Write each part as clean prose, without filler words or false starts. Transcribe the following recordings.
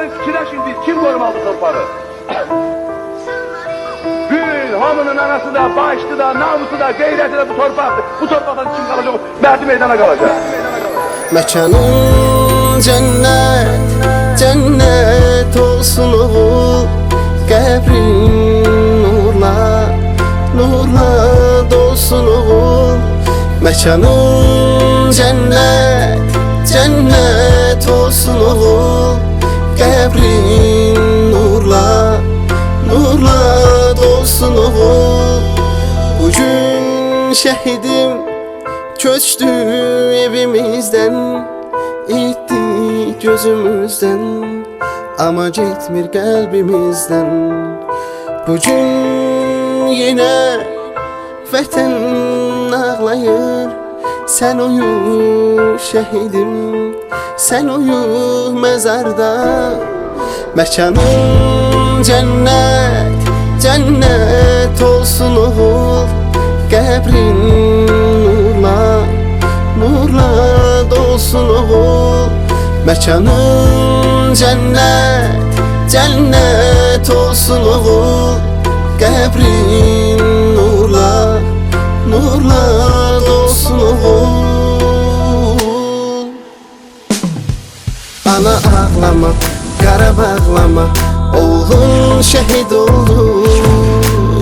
Yarın fikirləşin biz kim korumalı bu torpağı? Gün hamının anası da, başlı da, namusu da, gayreti de bu torpaktır. Bu torpaktan kim kalacak? Merdi meydana kalacak. Mekanın cennet, cennet olsun oğul. Qəbrin nurla, nurla dolsun oğul. Mekanın cennet, cennet olsun oğul. Qəbrin nurla, nurla dolsun oğul. Bugün şehidim köçtü evimizden, itti gözümüzden, ama gitmir kalbimizden. Bugün yine vətən ağlayır. Sen uyu şehidim, sen uyu mezarda. Mekanın cennet, cennet olsun oğul. Qəbrin nurla, nurla dolsun oğul. Mekanın cennet, cennet olsun oğul. Qəbrin nurla, nurla dolsun oğul. Ana ağlama, qara bağlama, oğlun şehit oldu.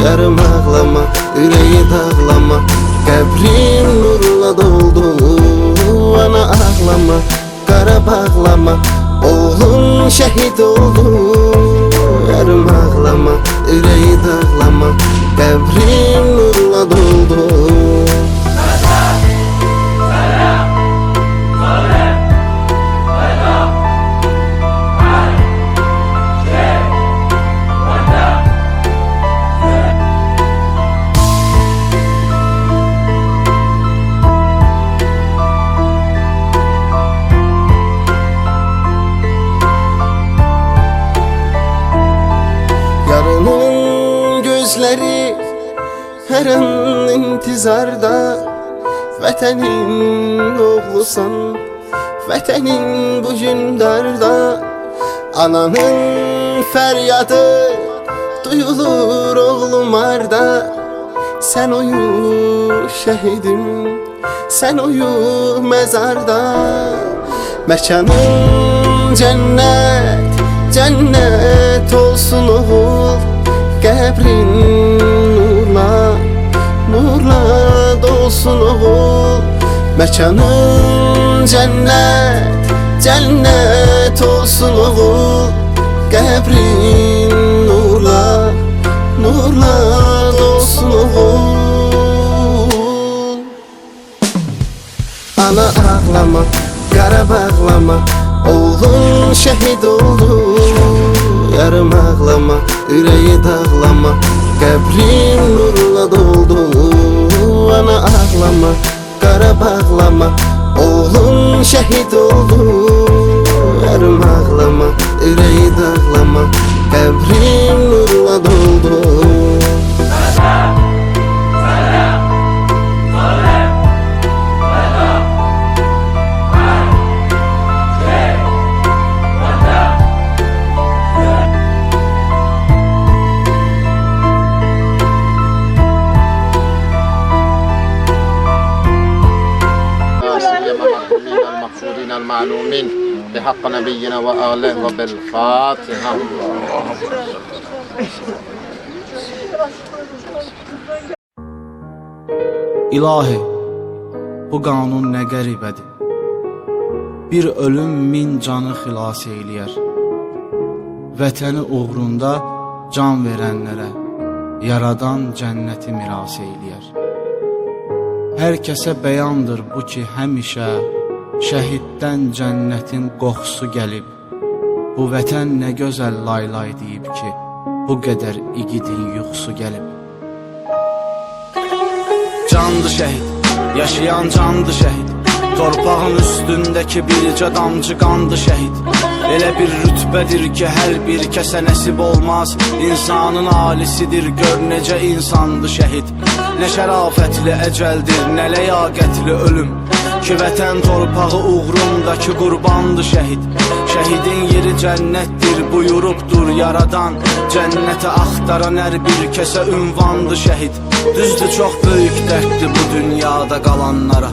Yarım ağlama, yüreği dağlama, qəbrin nurla doldu. Ana ağlama, qara bağlama, oğlun şehit oldu. Yarım ağlama, yüreği dağlama, qəbrin nurla doldu. Yarının gözleri her an intizarda. Vətənin oğlusan, vətənin bugün darda. Ananın fəryadı duyulur oğlum arda. Sen uyu şehidim, sen uyu mezarda. Mekanın cennet, cennet olsun oğul. Qəbrin nurla, nurla dolsun oğul. Mekanın cennet, cennet olsun oğul. Qəbrin nurla, nurla dolsun oğul. Ana ağlama, qara bağlama, oğlun şehit oldu. Yarım ağlama, yüreği dağlama, qəbrin nurla doldu. Ana ağlama, qara bağlama, oğlun şehit oldu. Yarım ağlama, yüreği dağlama, qəbrin nurla doldu. المعلومين بحق نبينا وآله وبالفاتحة. İlahi, bu qanun nə qəribədir. Bir ölüm min canı xilas eyləyər. Vətəni uğrunda can verənlərə yaradan cənnəti miras eyləyər. Hər kəsə bəyandır bu ki, həmişə şəhiddən cənnətin qoxusu gəlib. Bu vətən nə gözəl laylay deyib ki, bu qədər igidin yuxusu gəlib. Candı şəhid, yaşayan candı şəhid. Torpağın üstündəki bircə damcı qandı şəhid. Elə bir rütbədir ki, hər bir kəsə nəsib olmaz. İnsanın alisidir, gör necə insandı şəhid. Nə şərafətli əcəldir, nə ləyaqətli ölüm. Ki vətən torpağı uğrundakı qurbandı şəhid. Şəhidin yeri cənnətdir buyurubdur yaradan. Cənnətə axtaran hər bir kəsə ünvandı şəhid. Düzdür çox böyük dərddir bu dünyada qalanlara.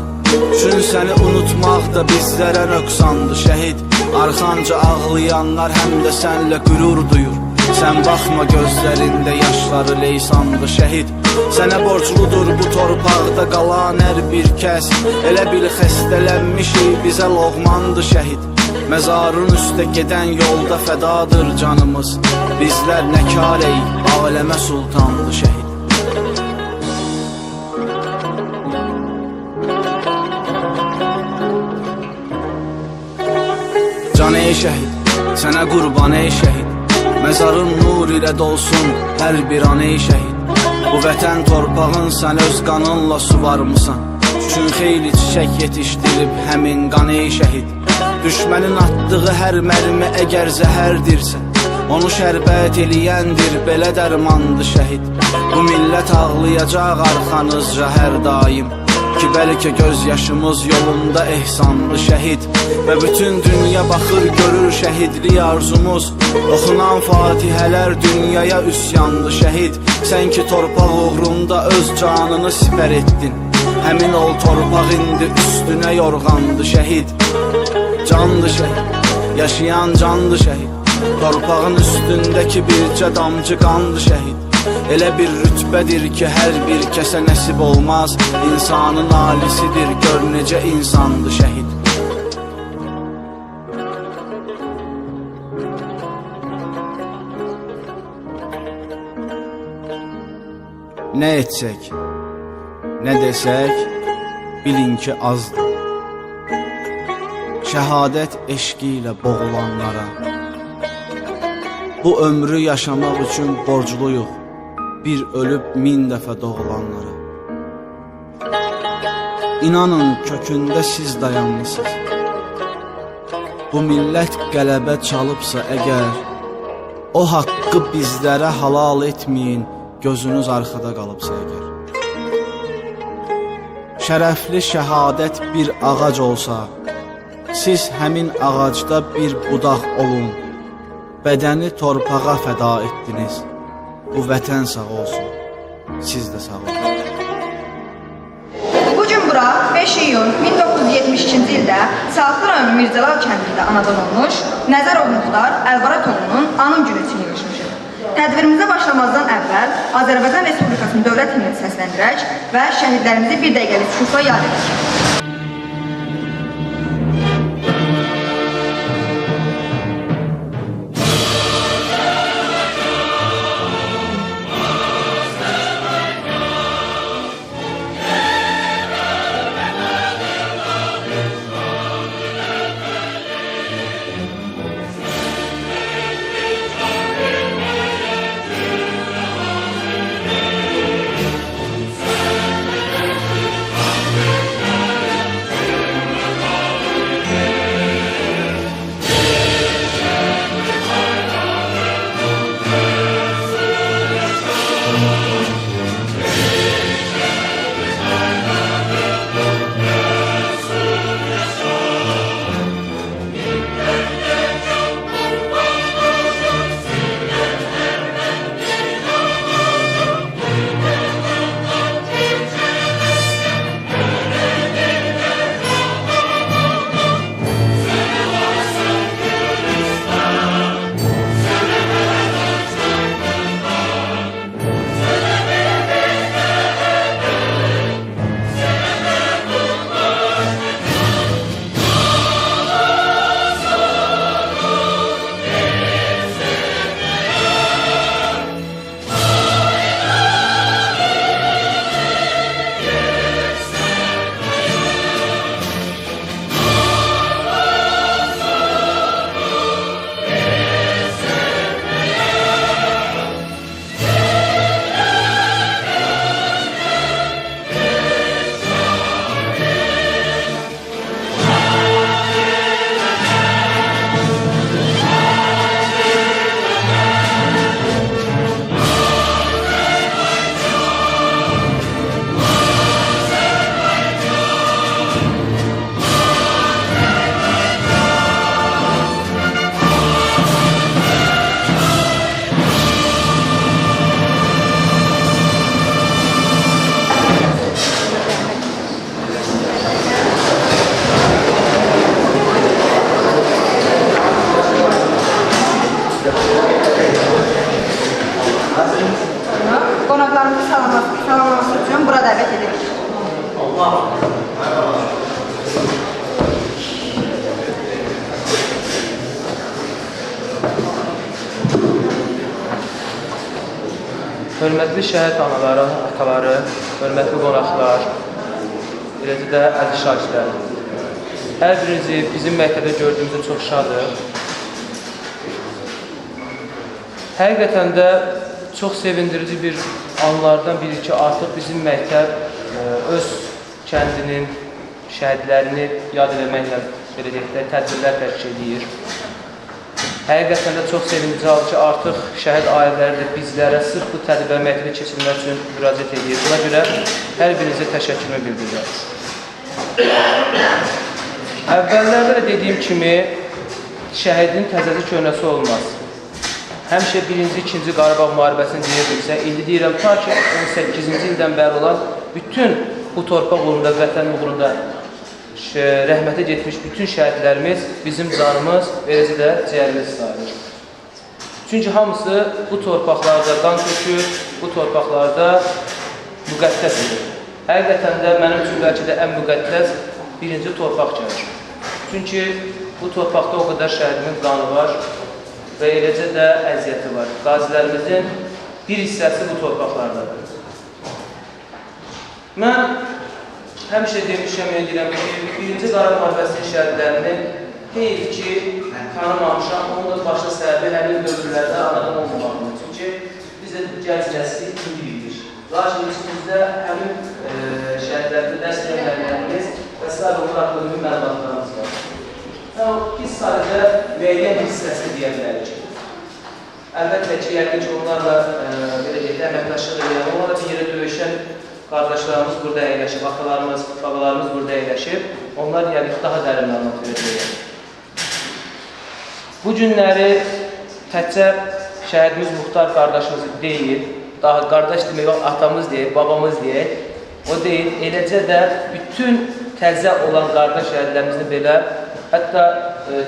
Çün səni unutmaq da bizlərə nöqsandı şəhid. Arxanca ağlayanlar həm də sənlə qürur duyur. Sən baxma gözlərində yaşları leysandı şəhid. Sənə borcludur bu torpaqda qalan hər bir kəs. Elə bil xəstələnmişik bizə loğmandı şəhid. Məzarın üstə gedən yolda fədadır canımız. Bizlər nə kareyik, aləmə sultandı şəhid. Can ey şəhid, sənə qurban ey şəhid. Məzarın nur ilə dolsun hər bir an ey şəhid. Bu vətən torpağın sən öz qanınla suvarmısan. Üçün xeyli çiçək yetişdirib həmin qan ey şəhid. Düşmənin atdığı hər mərmi əgər zəhərdirsə, onu şərbət eləyəndir belə dərmandı şəhid. Bu millət ağlayacaq arxanızca hər daim. Ki bəlkə göz yaşımız yolunda ehsanlı şəhid. Və bütün dünya baxır görür şəhidlik arzumuz. Oxunan fatihələr dünyaya üsyandı şəhid. Sən ki torpaq uğrunda öz canını sipər etdin. Həmin ol torpaq indi üstünə yorğandı şəhid. Candı şəhid, yaşayan candı şəhid. Torpağın üstündəki bircə damcı qandı şəhid. Elə bir rütbədir ki hər bir kəsə nəsib olmaz. İnsanın alisidir gör necə insandı şəhid. Nə etsək, nə desək, bilin ki azdır. Şəhadət eşqi ilə boğulanlara, bu ömrü yaşamaq üçün borcluyuq, bir ölüb 1000 dəfə doğulanlara. İnanın kökündə siz dayanlısınız. Bu millət qələbə çalıbsa əgər, o haqqı bizlərə halal etməyin, gözünüz arxada qalıbsa əgər. Şərəfli şəhadət bir ağac olsa, siz həmin ağacda bir budaq olun. Bədəni torpağa fəda etdiniz. Bu vətən sağ olsun, siz də sağ olun. Bugün bura 5 iyun 1972-ci ildə Saatlı rayonu Mirzəlal kəndində anadan olmuş Nəzərov Muxtar Əlvaratoğlunun anım günü üçün yığışmışıq. Tədbirimizə başlamazdan əvvəl Azərbaycan Respublikasının dövlət himnini səsləndirək və şəhidlərimizi bir dəqiqəlik sükutla yad edək. Hörmətli şəhid anaları, ataları, hörmətli qonaqlar, eləcə də əziz şagirdlər. Hər birinizi bizim məktəbdə gördüyümüzdə çox şadıq. Həqiqətən də çox sevindirici bir anlardan biri ki, artıq bizim məktəb öz kəndinin şəhidlərini yad eləməklə belə deyək də tədbirlər təşkil edir. Həqiqətən də çox sevindirici haldır ki, artıq şəhid ailələri də bizlərə sırf bu tədbirlər məktəbə keçirilmək üçün müraciət edir. Buna görə hər birinizə təşəkkürümü bildirirəm. Əvvəllərdə də dediyim kimi, şəhidin təzəsi köhnəsi olmaz. Həmişə 1-ci, 2-ci Qarabağ müharibəsini deyirdiksə, indi deyirəm, ta ki 18-ci ildən bəri olan bütün bu torpaq uğrunda, vətən uğrunda rəhmətə getmiş bütün şəhidlərimiz bizim canımız, eləcə də cəyərimiz sayılır. Çünki hamısı bu torpaqlarda qan tökür, bu torpaqlarda müqəddəsdir. Həqiqətən də mənim üçün bəlkə də ən müqəddəs 1-ci torpaq gəlir. Çünki bu torpaqda o qədər şəhidimin qanı var və eləcə də əziyyəti var. Qazilərimizin bir hissəsi bu torpaqlardadır. Mən həmişə demişəm, deyirəm ki, 1-ci Qarabağ müharibəsinin şəhidlərini heyf ki, tanımamışam, onun da başlı səbəbi həmin dövrlərdə anadan olmamaqdır. Çünki biz də gənc nəsli indi bilir. Lakin içimizdə həmin şəhidlərdə dərs verənlərimiz və s. onlar haqqında bir məlumatlarımız var. Biz sadəcə müəyyən hissəsini deyə bilərik. Əlbəttə ki, yəqin ki, onlarla belə deyək, əməkdaşlıq edən, onlarla bir yerə döyüşən qardaşlarımız burada əyləşib, atalarımız, babalarımız burada əyləşib, onlar yəqin daha dərin məlumat verəcək. Bu günləri təkcə şəhidimiz Muxtar qardaşımız deyil, daha qardaş demək, atamız deyək, babamız deyək, o deyil, eləcə də bütün təzə olan qardaş şəhidlərimizni belə, hətta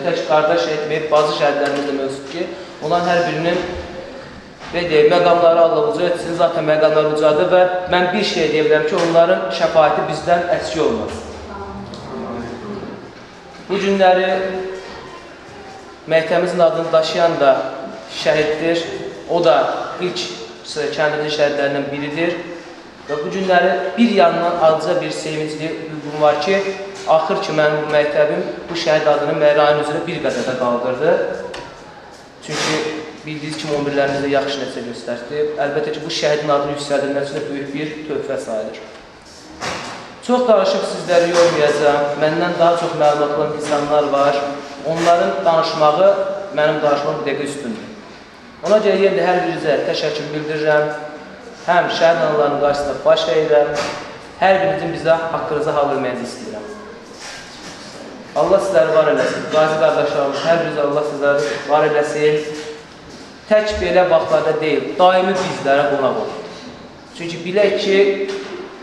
tək qardaş etməyib, bazı şəhidlərimiz də mövcud ki, olan hər birinin məqamları Allah uca etsin, zaten məqamları ucadır və mən bir şey deyə bilərəm ki, onların şəfaəti bizdən əski olmaz. Bu günləri məktəbimizin adını daşıyan da şəhiddir, o da ilk kəndimizin şəhidlərindən biridir və bu günləri bir yandan azca bir sevincli hüququm var ki, axır ki, mənim bu məktəbim bu şəhid adını mərayın üzrə bir qədər də qaldırdı. Çünki bildiyiniz kimi 11-lərimizdə yaxşı nəticə göstərdi. Əlbəttə ki, bu şəhidin adını yüksəldilməsində böyük bir töhfə sayılır. Çox danışıb sizləri yormayacağım. Məndən daha çox məlumat olan insanlar var. Onların danışmağı mənim danışmam bir dəqiqə üstündür. Ona görə yerdə hər birinizə təşəkkür bildirirəm. Həm şəhid analarının qarşısında baş əyirəm. Hər birinizin bizə haqqınızı hal verməyinizi istəyirəm. Allah sizləri var eləsin. Qazi qardaşlarımız, hər birinizə Allah sizləri var eləsin. Tək belə vaxtlarda deyil, daimi bizlərə qonaq olun. Çünki bilək ki,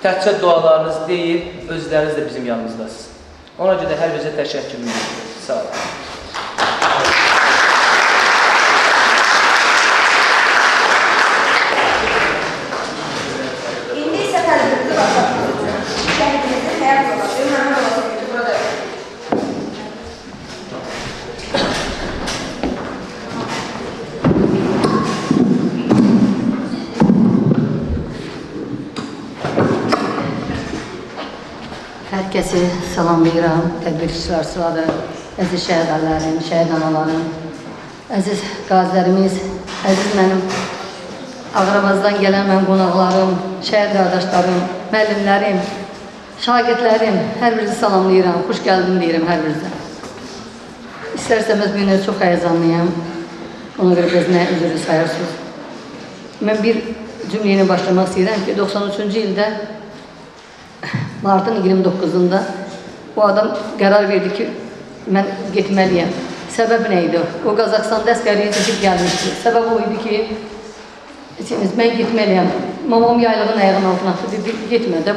təkcə dualarınız deyil, özləriniz də bizim yanımızdasınız. Ona görə də hər birinizə təşəkkür edirəm. Sağ olun. İndi isə tədbirimizi başlatmaq üçün şəhidimizin həyat yoldaşı Məhəmməd Olasıqlı burada yox. Hər kəsi salamlayıram, təbrikçilər sıradı, əziz şəhidələrim, şəhid analarım, əziz qazilərimiz, əziz mənim Ağramazdan gələn mənim qonaqlarım, şəhid qardaşlarım, müəllimlərim, şagirdlərim, hər birinizi salamlayıram, xoş gəldin deyirəm hər birinizə. İstərsəməz bir günə çox həyəcanlıyam, ona görə bezməyə üzrü sayırsınız. Mən bir cümləyini başlamaq istəyirəm ki, 93-cü ildə Martın 29-unda bu adam qərar verdi ki, mən getməliyəm. Səbəb nə idi? O Qazaxstanda əsgərliyə seçib gəlmişdi. Səbəb o idi ki, mən getməliyəm. Mamam yaylığın ayağının altına atdı, dedi, getmə də,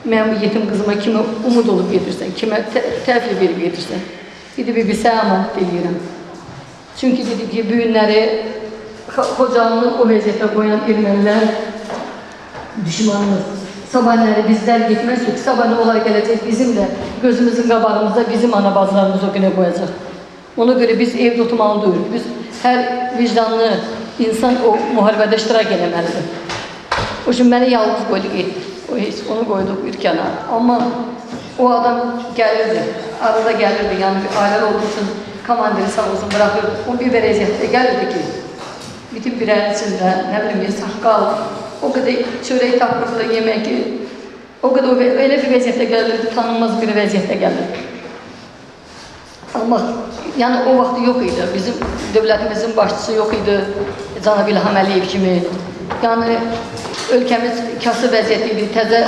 mən bu yetim qızıma kimi umud olub gedirsən, kimə təhvil verib gedirsən. Dedi, bir sənə amanət eləyirəm. Çünki dedi ki, bu günləri Xocalını o vəziyyətə qoyan ermənilər düşmanımız. Sabahları bizlər getməzdik, sabahı onlar gələcək bizim də gözümüzün qabağımızda bizim ana bazılarımız o günə qoyacaq. Ona görə biz evdə oturmalı deyirik. Biz hər vicdanlı insan o müharibədə iştirak eləməlidir. O üçün məni yalnız qoydu getdi. O heç onu qoyduq bir kənar. Amma o adam gəlirdi, arada gəlirdi, yəni bir ailəli olduğu üçün komandiri sağ olsun bırakırdı. O bir vəziyyətdə gəlirdi ki, bütün bir əl içində, nə bilim, saqqal, o qədər çörək tapırdı, yemək, o qədər elə bir vəziyyətdə gəlirdi, tanınmaz bir vəziyyətdə gəlirdi. Amma yəni o vaxt yox idi, bizim dövlətimizin başçısı yox idi, Cənab İlham Əliyev kimi. Yəni ölkəmiz kasıb vəziyyət idi, təzə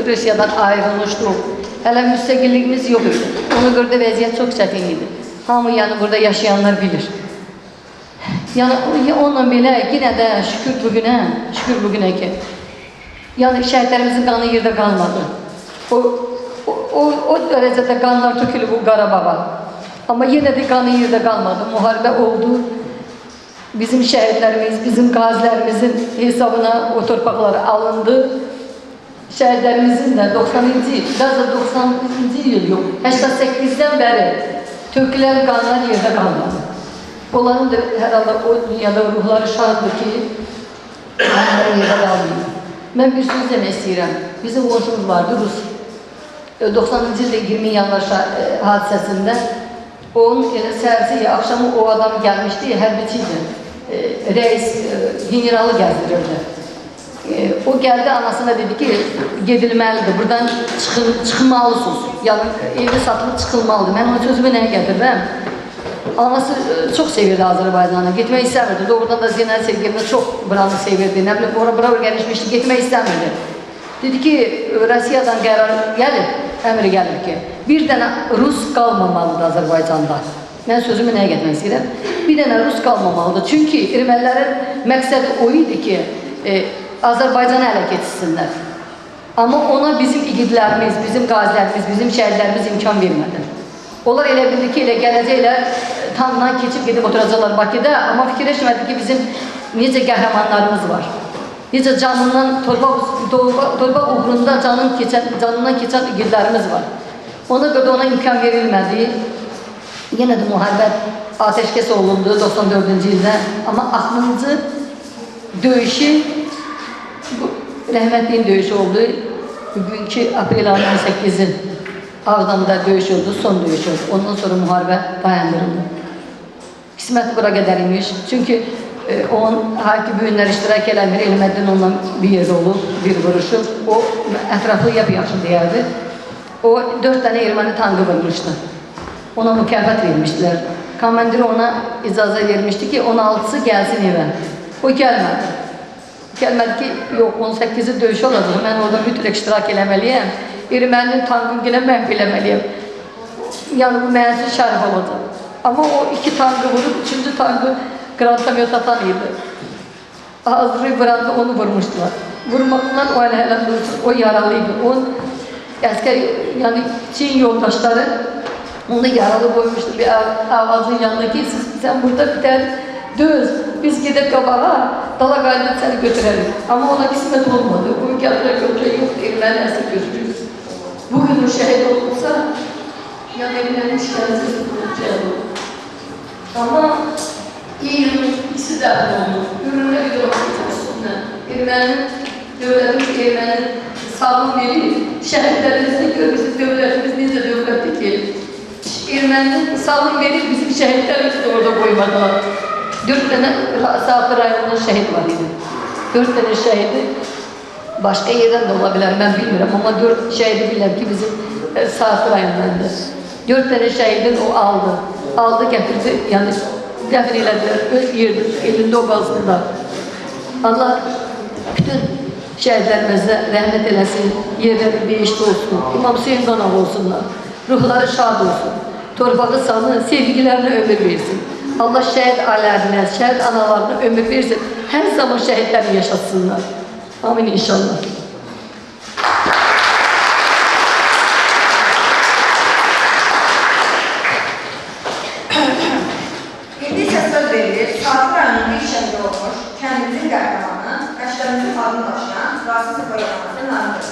Rusiyadan ayrılmışdıq. Hələ müstəqilliyimiz yox idi. Ona görə də vəziyyət çox çətin idi. Hamı yəni burada yaşayanlar bilir. Yəni onunla belə yenə də şükür bugünə ki, yəni şəhidlərimizin qanı yerdə qalmadı. O dərəcədə qanlar tökülü bu Qarabağa. Amma yenə də qanı yerdə qalmadı. Müharibə oldu. Bizim şəhidlərimiz, bizim qazilərimizin hesabına o torpaqlar alındı. Şəhidlərimizin də 90-cı il yox, 88-dən bəri tökülən qanlar yerdə qalmadı. Onların da hər halda o dünyada ruhları şaddır ki, qanları yerdə qalmıyor. Mən bir söz demək istəyirəm. Bizim qonşumuz vardı, Rus. 90-cı ildə 20 yanvar hadisəsində onun səhərsi axşamı o adam gəlmişdi, hərbiçi idi. Reis, generalı gəzdirirdi. O gəldi, anasına dedi ki, gedilməlidir, buradan çıxılmalısınız. Yəni, evi satılıb çıxılmalıdır. Mən onun sözümü nəyə gətirirəm? Anası çox sevirdi Azərbaycanı, getmək istəmirdi. Doğrudan da Zeynəl sevgilimdə çox buranı sevirdi. Nə bilim, bura gəlişmişdi, getmək istəmirdi. Dedi ki, Rusiyadan qərar gəlib, əmri gəlib ki, bir dənə Rus qalmamalıdır Azərbaycanda. Mən sözümü nəyə getmək istəyirəm? Bir dənə Rus qalmamalıdır. Çünki ermənilərin məqsədi o idi ki, Azərbaycanı ələ keçirsinlər. Amma ona bizim igidlərimiz, bizim qazilərimiz, bizim şəhidlərimiz imkan vermədi. Onlar elə bildi ki, elə gələcəklər, tanrıdan keçib gedib oturacaqlar Bakıda, amma fikirləşmədi ki, bizim necə qəhrəmanlarımız var. Necə canından, torpaq uğrunda canından keçən igidlərimiz var. Ona görə ona imkan verilmədi. Yenə də müharibə ateşkəs olundu 94-cü ildə. Amma 60-cı döyüşü, rəhmətliyin döyüşü oldu. Bugünkü aprel ayının 18-i Ağdamda döyüş oldu, son döyüş oldu. Ondan sonra müharibə dayandırıldı. Qismət bura qədər imiş. Çünki onun haki büyünlər iştirak eləmir, Elməddin onunla bir yerdə olub, bir vuruşu. O ətraflı yaxşı deyərdi. O 4 dənə erməni tankı vurmuşdu. Ona mükafat vermişdilər. Komandiri ona icazə vermişdi ki, 16'sı gəlsin evə. O gəlmədi. Gəlmədi ki, yox, 18'i döyüş olacaq, mən orada mütləq iştirak eləməliyəm. Erməninin tankını yenə məhv eləməliyəm. Yəni, bu mənə üçün şərif olacaq. Amma o 2 tankı vurub, 3-cü tankı grantamyot atan idi. Hazırı vuranda onu vurmuşdular. Vurmaqla o hələ dursun, o yaralıydı. O əskər, yəni Çin yoldaşları onu yaralı koymuşdu bir avazın yanına ki, sen burada biter, döz, biz gidip kabağa, dala qayıdıb səni götürelim. Ama ona kısmet olmadı. Bu ülkələrə götürə yoxdur, erməni əsir götürürüz. Bugün o şəhid olursa, yani evlərin işgəncəsiz şəhid olur. Ama ikisi də oldu. Ürünə bir olmasınlar. Ermənin, dövlətimiz ermənin sağlıq verir. Şəhidlərimizdə görmüşsünüz, dövlətimiz necə dövlətdir ki, erməninin sağlıq verir, bizim şəhidlərimiz də orada qoymadılar. 4 dənə Saatlı rayonunun şəhid var idi. 4 dənə şəhidi başqa yerdən də ola bilər, mən bilmirəm. Amma 4 şəhidi bilirəm ki, bizim Saatlı rayonundandır. 4 dənə şəhidin o aldı. Aldı, gətirdi, yəni dəfn elədilər, öz elində o qalsında. Allah bütün şəhidlərimizə rəhmət eləsin, yerləri değişdi olsun, İmam Hüseyin qanağı olsunlar, ruhları şad olsun, torpağı sanı, sevgilərinə ömür versin. Allah şəhid ailələrinə, şəhid analarına ömür versin, hər zaman şəhidləri yaşatsınlar. Amin inşallah. İndi isə söz verilir, Saatlı rayonunun ilk şəhidi olmuş, kəndimizin qəhrəmanı, əşlərimizin adını daşıyan Rasim Səfərovun narıdır.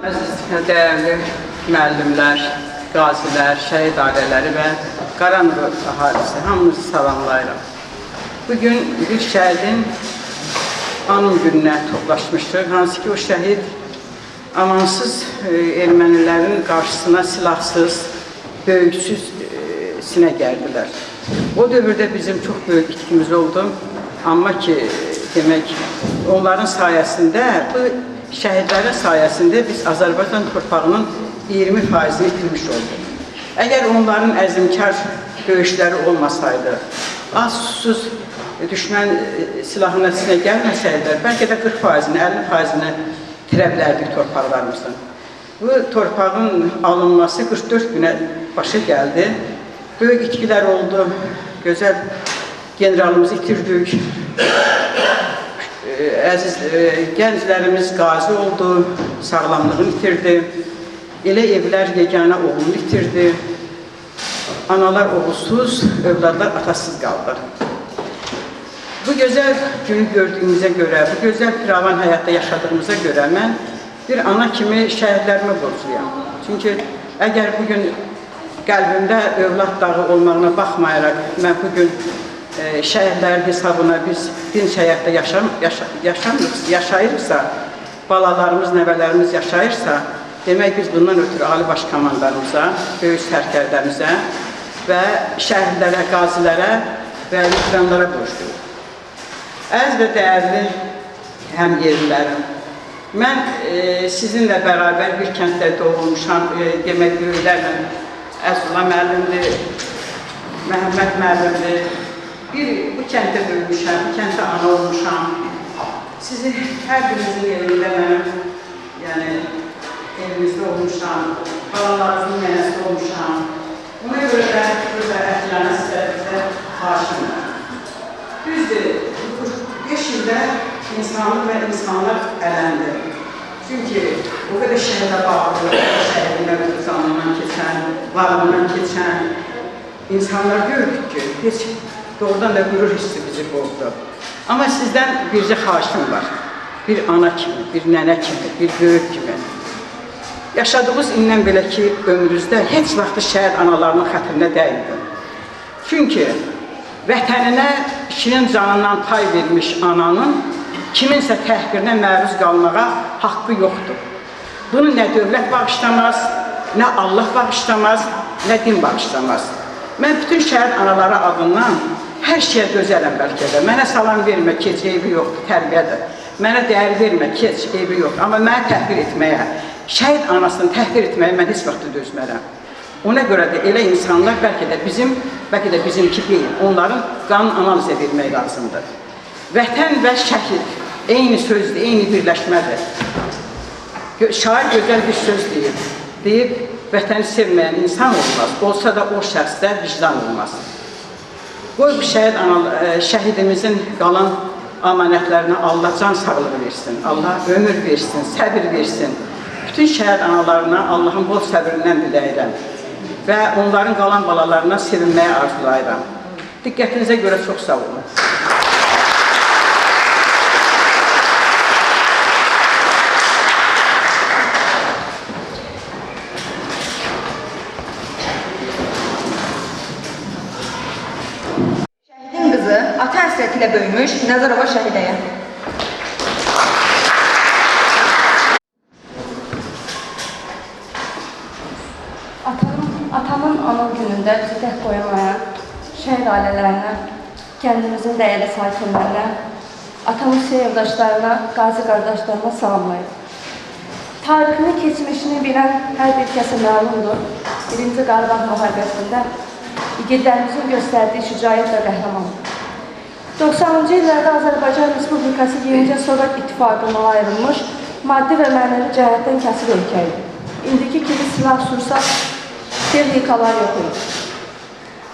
Əziz dəyərli müəllimlər, qazilər, şəhid ailələri və Qaranqur əhalisi, hamınızı salamlayıram. Bugün bir şəhidin anım gününə toplaşmışdır. Hansı ki, o şəhid amansız ermənilərin qarşısına silahsız, böyüksüz sinə gəldilər. O dövrdə bizim çox böyük itkimiz oldu. Amma ki, demək, onların sayəsində, bu şəhidlərin sayəsində biz Azərbaycan torpağının 20%-ni itirmiş olduq. Əgər onların əzmkar döyüşləri olmasaydı, az susuz düşmən silahın nəticəsinə gəlməsəydilər, bəlkə də 40%-ni, 50%-ni itirə bilərdik torpaqlarımızdan. Bu torpağın alınması 44 günə başa gəldi. Böyük itkilər oldu, gözəl generalımızı itirdik, əziz gənclərimiz qazi oldu, sağlamlığını itirdi, elə evlər yeganə oğlunu itirdi, analar oğulsuz, övladlar atasız qaldı. Bu gözəl günü gördüyümüzə görə, bu gözəl firavan həyatda yaşadığımıza görə mən bir ana kimi şəhidlərimə borcluyam. Çünki əgər bugün qəlbimdə övlad dağı olmağına baxmayaraq, mən bugün şəhidlərin hesabına biz dinc həyatda yaşayırsa, balalarımız, nəvələrimiz yaşayırsa, demək biz bundan ötürü Ali Baş Komandanımıza, böyük sərkərdəmizə və şəhidlərə, qazilərə və veteranlara borcluyum. Əziz və dəyərli həmyerlilərim, mən sizinlə bərabər bir kənddə doğulmuşam, demək böyüklərlə Əzullah müəllimdir, Məhəmməd müəllimdir. Bu kənddə böyümüşəm, bu kənddə ana olmuşam. Sizin hər birinizin yerində mənim, yəni evimizdə olmuşam, balalarınızın mənəsi olmuşam. Ona görə də burada əhlilərinə sizə xaşimdir. Düzdür, 5 ildə insanlıq və insanlar ələndi. Çünki o qədər şəhədə bağlı, şəhədinə canından keçən, varlığından keçən insanlar gördük ki, heç doğrudan da qürur hissi bizi boğdu. Amma sizdən bircə xaşım var. Bir ana kimi, bir nənə kimi, bir böyük kimi. Yaşadığınız indən belə ki, ömrünüzdə heç vaxt şəhid analarının xətrinə dəyildi. Çünki vətəninə kişinin canından pay vermiş ananın kiminsə təhqirinə məruz qalmağa haqqı yoxdur. Bunu nə dövlət bağışlamaz, nə Allah bağışlamaz, nə din bağışlamaz. Mən bütün şəhid anaları adından hər şeyə dözərəm bəlkə də. Mənə salam vermə, keç, eybi yoxdur, tərbiyədir. Mənə dəyər vermə, keç, eybi yoxdur. Amma mənə təhqir etməyə, şəhid anasını təhqir etməyə mən heç vaxt dözmərəm. Ona görə də elə insanlar bəlkə də bizimki deyil, onların qanun analizə vermək lazımdır. Vətən və şəhid eyni sözdür, eyni birləşmədir. Şair gözəl bir söz deyib, vətəni sevməyən insan olmaz, olsa da o şəxsdə vicdan olmaz. Qoy bu şəhidimizin qalan amanətlərinə Allah can sağlığı versin, Allah ömür versin, səbir versin. Bütün şəhid analarına Allahın bol səbrindən diləyirəm və onların qalan balalarına sevinməyə arzulayıram. Diqqətinizə görə çox sağ olun. Şəhidin qızı ata həsrəti ilə böyümüş Nəzərova şəhidəyə. Atamın anım günündə bizi tək qoyamayan şəhid ailələrinə, kəndimizin dəyərli sakinlərinə, atamın sevdaşlarına, qazi qardaşlarına salamlayır. Tarixini, keçmişini bilən hər bir kəsə məlumdur. 1-ci Qarabağ müharibəsində igidlərimizin göstərdiyi şücaət və qəhrəmanlıdır. 90-cı illərdə Azərbaycan Respublikası yenicə Sovet İttifaqına ayrılmış, maddi və mənəvi cəhətdən kəsir ölkə idi. İndiki kimi silah-sursat texnikalar yox idi.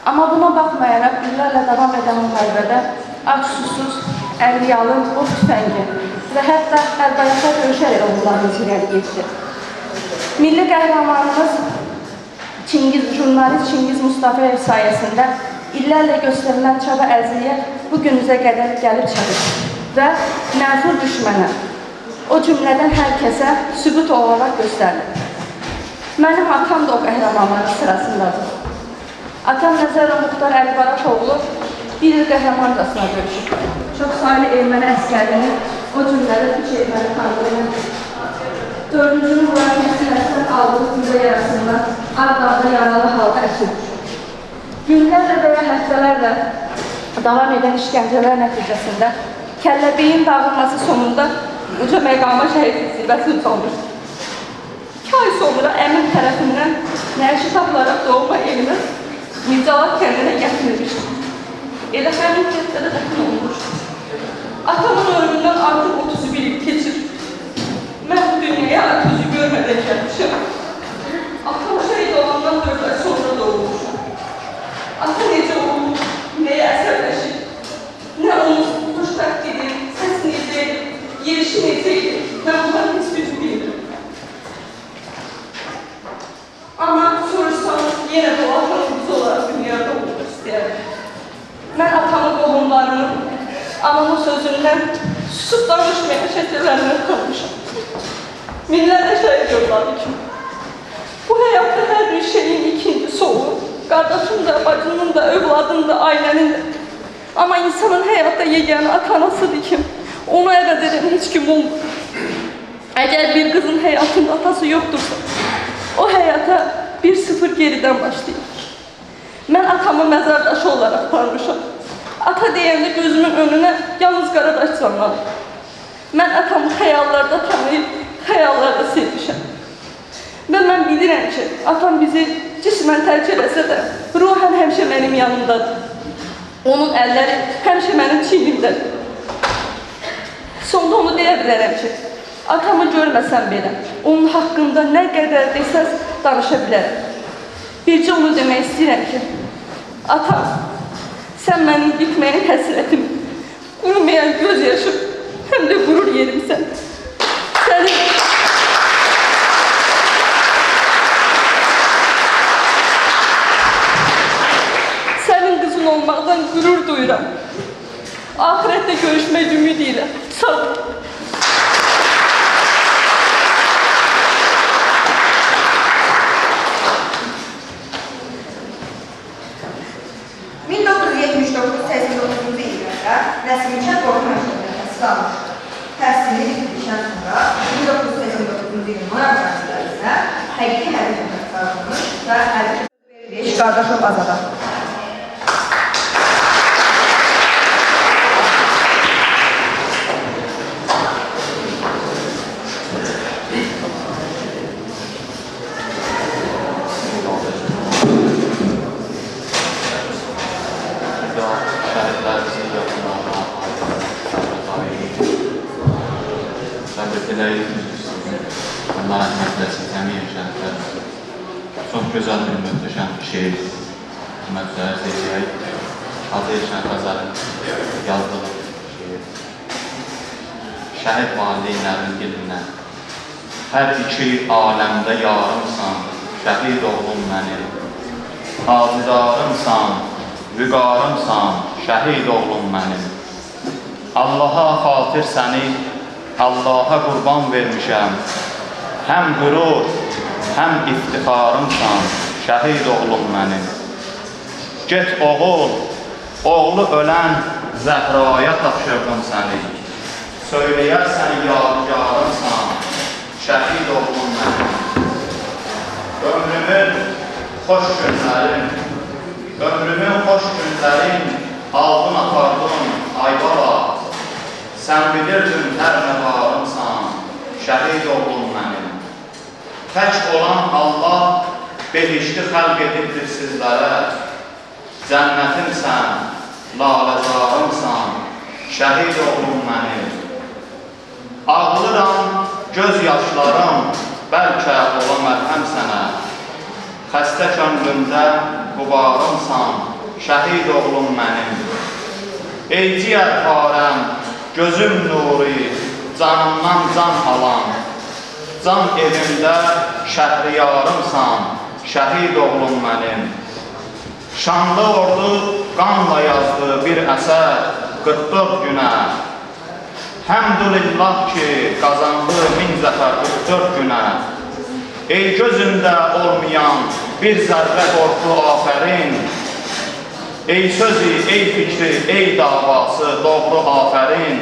Amma buna baxmayaraq, illərlə davam edən müharibədə ac-susuz, əlyalın, ov tüfəngi və hətta əlbayaqda döyüşərək oğullarımız irəli getdi. Milli qəhrəmanımız jurnalist Çingiz Mustafayev sayəsində illərlə göstərilən çaba əziyyət bu günümüzə qədər gəlib çatır və mənfur düşmənə, o cümlədən hər kəsə sübut olaraq göstərilir. Mənim atam da o qəhrəmanların sırasındadır. Atam Nəzərov Muxtar Əlibarakoğlu bir il qəhrəmancasına döyüşüb. Çox sayılı erməni əskərini, o cümlədə 3 erməni tanrını, 4-cünün vuran kəsiləsindən aldığı gündə yarasında Ağdağda yaralı halda əsir. Günlərlə və ya həftələrlə davam edən işgəncələr nəticəsində Kəlləbeyin dağılması sonunda uca məqama şəhidlik zirvəsi uçalmışdır. 2 ay sonra əmim tərəfindən nəşi tapılaraq doğma elimi Mircalat kəndinə gətirilmişdir. Elə həmin kəndlərə dəfn olunmuşdur. Atamın ölümündən artıq 31 il keçir. Mən bu dünyaya artıq yüzü görmədən gəlmişim. Atam şəhid olandan 4 ay sonra doğulmuşum. Ata necə olmuş, nəyə əsərləşir, nə onun xoşbəxt idi, səs necə idi, yerişi necə idi, mən bunların heç bir bilmirəm. Amma soruşsanız, yenə də o atamın biz olaraq dünyada olmaq istəyərdim. Mən atamın qohumlarını, anamın sözündən, susub danışmayan şəkillərindən tanımışam. Minlərlə şəhid yolladı ki, bu həyatda hər bir şeyin ikincisi olur. Qardaşım da, bacımın da, övladın da, ailənin də. Amma insanın həyatda yeganə ata-anasıdır ki, onu əvəz edən heç kim olmur. Əgər bir qızın həyatında atası yoxdursa, o həyata 1-0 geridən başlayır. Mən atamı məzardaşı olaraq tanımışam. Ata deyəndə gözümün önünə yalnız Qaradaş canlanır. Mən atamı xəyallarda tanıyıb, xəyallarda sevmişəm. Və mən bilirəm ki, atam bizi cismən tərk eləsə də, ruhən həmişə mənim yanımdadır. Onun əlləri həmişə mənim çiynimdədir. Sonda onu deyə bilərəm ki, atamı görməsəm belə, onun haqqında nə qədər desəz danışa bilərəm. Bircə onu demək istəyirəm ki, atam, sən mənim bitməyən həsrətim, qurumayan göz yaşım, həm də qurur yerimsən. Sənin qızın olmaqdan qürur duyuram. Ahirətdə görüşmək ümidiyle. Sağ ol. Nəsimlikən qorxu məşğuliyyətə sıqalmış. Təhsilini bitirdikdən sonra 1989-cu ilin noyabr ayında həqiqi hərbi xidmət qazanmış və hərbi Qardaşov Azada. Allah rəhmət eləsin, təmin şəhidlər. Çox gözəl bir möhtəşəm bir şeir. Məhzər Zeyrək, Hacı Elşən Xəzərin yazdığı şeir. Şəhid valideynlərin dilindən. Hər iki aləmdə yarımsan, şəhid oğlum mənim. Acidarımsan, vüqarımsan, şəhid oğlum mənim. Allaha xatir səni, Allaha qurban vermişəm. Həm qürur, həm iftixarımsan, şəhid oğlum mənim. Get oğul, oğlu ölən Zəhraya tapşırdım səni. Söyləyərsən yadigarımsan, şəhid oğlum mənim. Ömrümün xoş günlərin aldın apardın Aybala. Sən bilirdin hər nə varımsan, şəhid oğlum mənim. Tək olan Allah behişti xəlq edibdir sizlərə. Cənnətimsən, laləzarımsan, şəhid oğlum mənim. Ağlıram, göz yaşlarım, bəlkə ola mərhəm sənə. Xəstə könlümdə qubarımsan, şəhid oğlum mənim. Ey ciyər farəm, gözüm nuri, canımdan can alan. Can evimdə şəhriyarımsan, şəhid oğlum mənim. Şanlı ordu qanla yazdı bir əsər 44 günə. Həmdülillah ki, qazandı 1000 zəfər 44 günə. ey gözündə olmayan bir zərrə qorxu afərin. Ey sözü, ey fikri, ey davası, doğru afərin.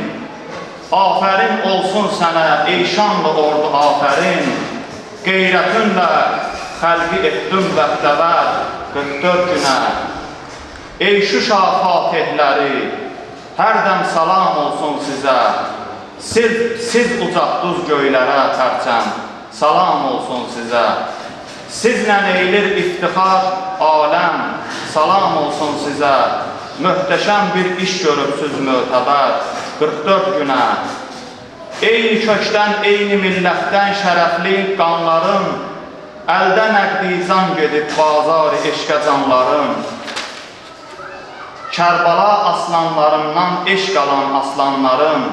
Afərin olsun sənə, ey şanlı ordu afərin. Qeyrətinlə xəlqi etdin vəhdəvər 44 günə. Ey Şuşa fatihləri, hərdən salam olsun sizə. Siz ucaqdız göylərə pərçəm, salam olsun sizə. Sizlə eylir iftixar aləm, salam olsun sizə. Möhtəşəm bir iş görübsüz mötəbər 44 günə. Eyni kökdən, eyni millətdən şərəfli qanların, əldə nəqdizan gedib bazar eşqə canların. Kərbala aslanlarından eşq alan aslanların,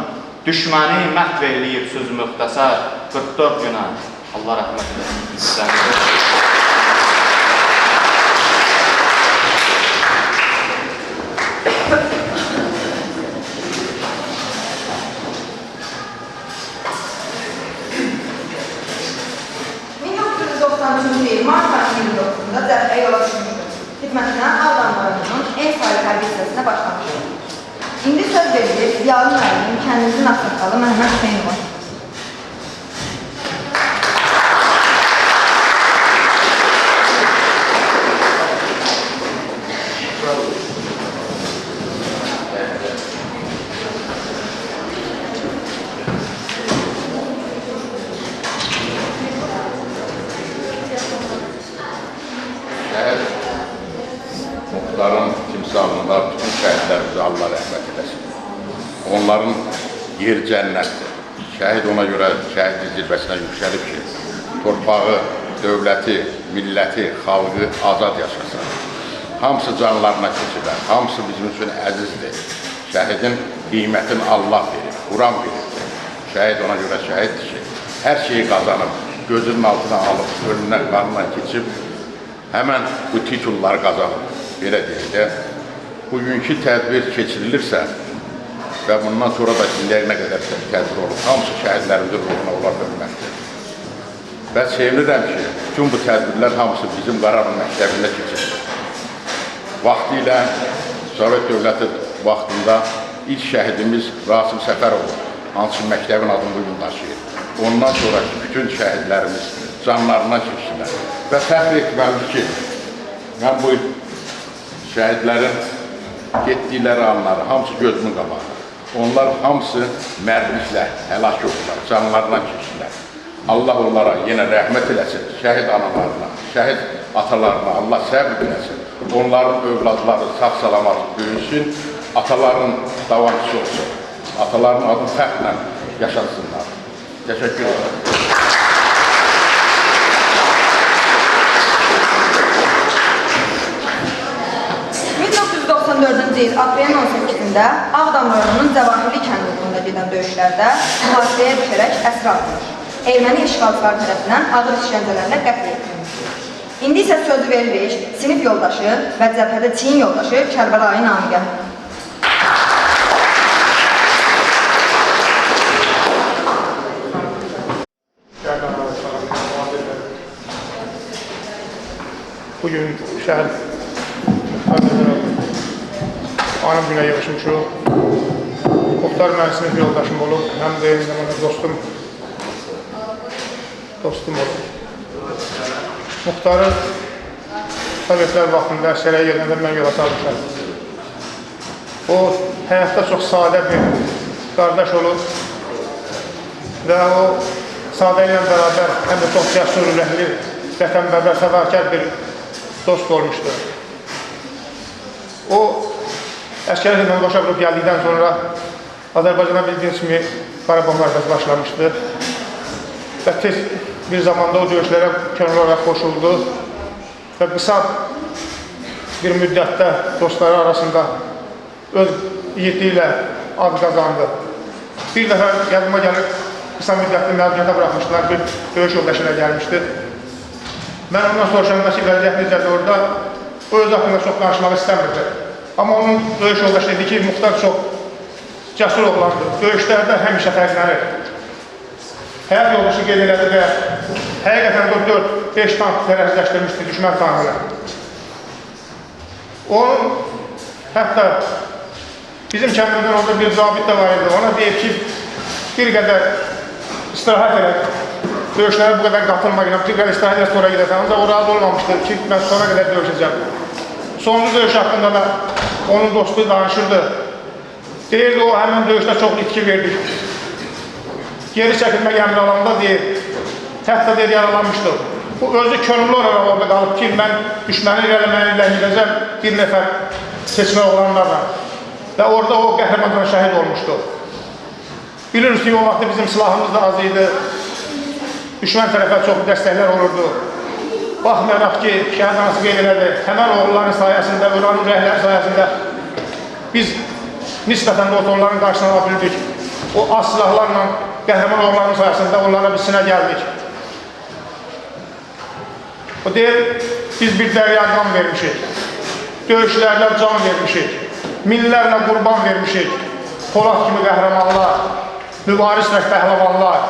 düşməni məhv eləyib söz müxtəsər 44 günə. Allah rəhmət eləsin. 1993-cü il mart ayının 29-da Zərfə yola düşmüşdür. Xidmətinə Ağdam rayonunun en sayılı hərbi hissəsinə başlamışdır. İndi söz verilir Ziyalı müəllimin kəndimizin axsaqalı Məhəmməd Hüseynova. Muhtarın timsalında bütün şəhidlərimizi Allah rəhmət eləsin. Onların yer cənnətdir. Şəhid ona görə şəhidlik zirvəsinə yüksəlib ki, torpağı, dövləti, milləti, xalqı azad yaşasın. Hamısı canlarına keçirlər, hamısı bizim üçün əzizdir. Şəhidin qiymətini Allah verir, Quran verir. Şəhid ona görə şəhiddir ki, hər şeyi qazanıb, gözünün altına alıb, önünə qanına keçib, həmən bu titulları qazanıb. Belə deyək də, bugünkü tədbir keçirilirsə və bundan sonra da indiyərinə qədər tədbir olur, hamısı şəhidlərimizin ruhuna olar hörmətdir. Və sevinirəm ki, bütün bu tədbirlər hamısı bizim Qarabağ məktəbində keçirilir. Vaxtı ilə Sovet dövləti vaxtında ilk şəhidimiz Rasim Səfərov, hansı məktəbin adını bugün daşıyır. Ondan sonra bütün şəhidlərimiz canlarına keçdilər və fəxr etməlidir ki, mən bu şəhidlərin getdikləri anları, hamısı gözümün qabağı. Onlar hamısı mərdliklə həlak oldular, canlarına keçdilər. Allah onlara yenə rəhmət eləsin, şəhid analarına, şəhid atalarına Allah səbr eləsin. Onların övladları sağ-salamat böyüsün, ataların davamçısı olsun. Ataların adını fəxrlə yaşansınlar. Təşəkkür ederim. 1994-cü il aprelin 18-də Ağdam rayonunun Cəvahirli kəndində gedən döyüşlərdə mühasirəyə düşərək əsir alınır. Erməni işğalçıları tərəfindən ağır işgəncələrlə qətl edilmişdir. İndi isə sözü veririk sinif yoldaşı və cəbhədə çiyin yoldaşı Kərbəlayı Namiqə. Bugün şəhər anım günə yığışmışıq. Muxtar mənim sinif yoldaşım olub, həm də eyni zamanda dostum olub. Muxtarı Sovetlər vaxtında əsgərə yerində mən yola salmışam. O, həyatda çox sadə bir qardaş olub və o, sadə ilə bərabər həm də çox cəsur ürəkli, vətənpərvər, fədakar bir dost olmuşdur. O, əskəri xidmətini başa vurub gəldikdən sonra Azərbaycana bildiyiniz kimi Qarabağ müharibəsi başlamışdı və tez bir zamanda o döyüşlərə könüllü olaraq qoşuldu və qısa bir müddətdə dostları arasında öz yiğitliyi ilə ad qazandı. Bir dəfə yadıma gəlib, qısa müddətli məlumiyyətə bıraxmışdılar, bir döyüş yoldaşı ilə gəlmişdi. Mən ondan soruşanda ki, vəziyyət necədir orada, o öz haqqında çox danışmaq istəmirdi. Amma onun döyüş yoldaşı dedi ki, Muxtar çox cəsur oğlandır, döyüşlərdə həmişə fərqlənir. həyat yoldaşı qeyd elədi və həqiqətən 4-5 tank zərərsizləşdirmişdi düşmən tankına. Onun hətta bizim kəndimizdən orada bir zabit də var idi. Ona deyib ki, bir qədər istirahat elədi. Döyüşlərə bu qədər qatılma ilə, bir qədər istirahat elə sonra gedəsən. Ancaq o razı olmamışdır ki, mən sonra qədər döyüşəcəm. Sonuncu döyüş haqqında da onun dostu danışırdı. Deyirdi, o həmən döyüşdə çox itki verdik. Geri çəkilmək əmri alanda deyir, hətta deyir, yaralanmışdır. Bu özü könüllü olaraq orada qalıb ki, mən düşməni irələməni ilə gidəcəm bir nəfər seçmə olanlarla. Və orada o qəhrəmandan şəhid olmuşdu. Bilirsiniz ki, o vaxtda bizim silahımız da az idi. Düşmən tərəfə çox dəstəklər olurdu. Baxmayaraq ki, şəhid anası qeyd elədi, həmən oğulların sayəsində, ölənin ürəkləri sayəsində biz nisbətən də onların qarşısına ala bildik. O az silahlarla, qəhrəman oğulların sayəsində onlara biz sinə gəldik. O deyir, biz bir dərya qan vermişik, döyüşlərlə can vermişik, minlərlə qurban vermişik, Polad kimi qəhrəmanlar, mübaris və pəhləvanlar.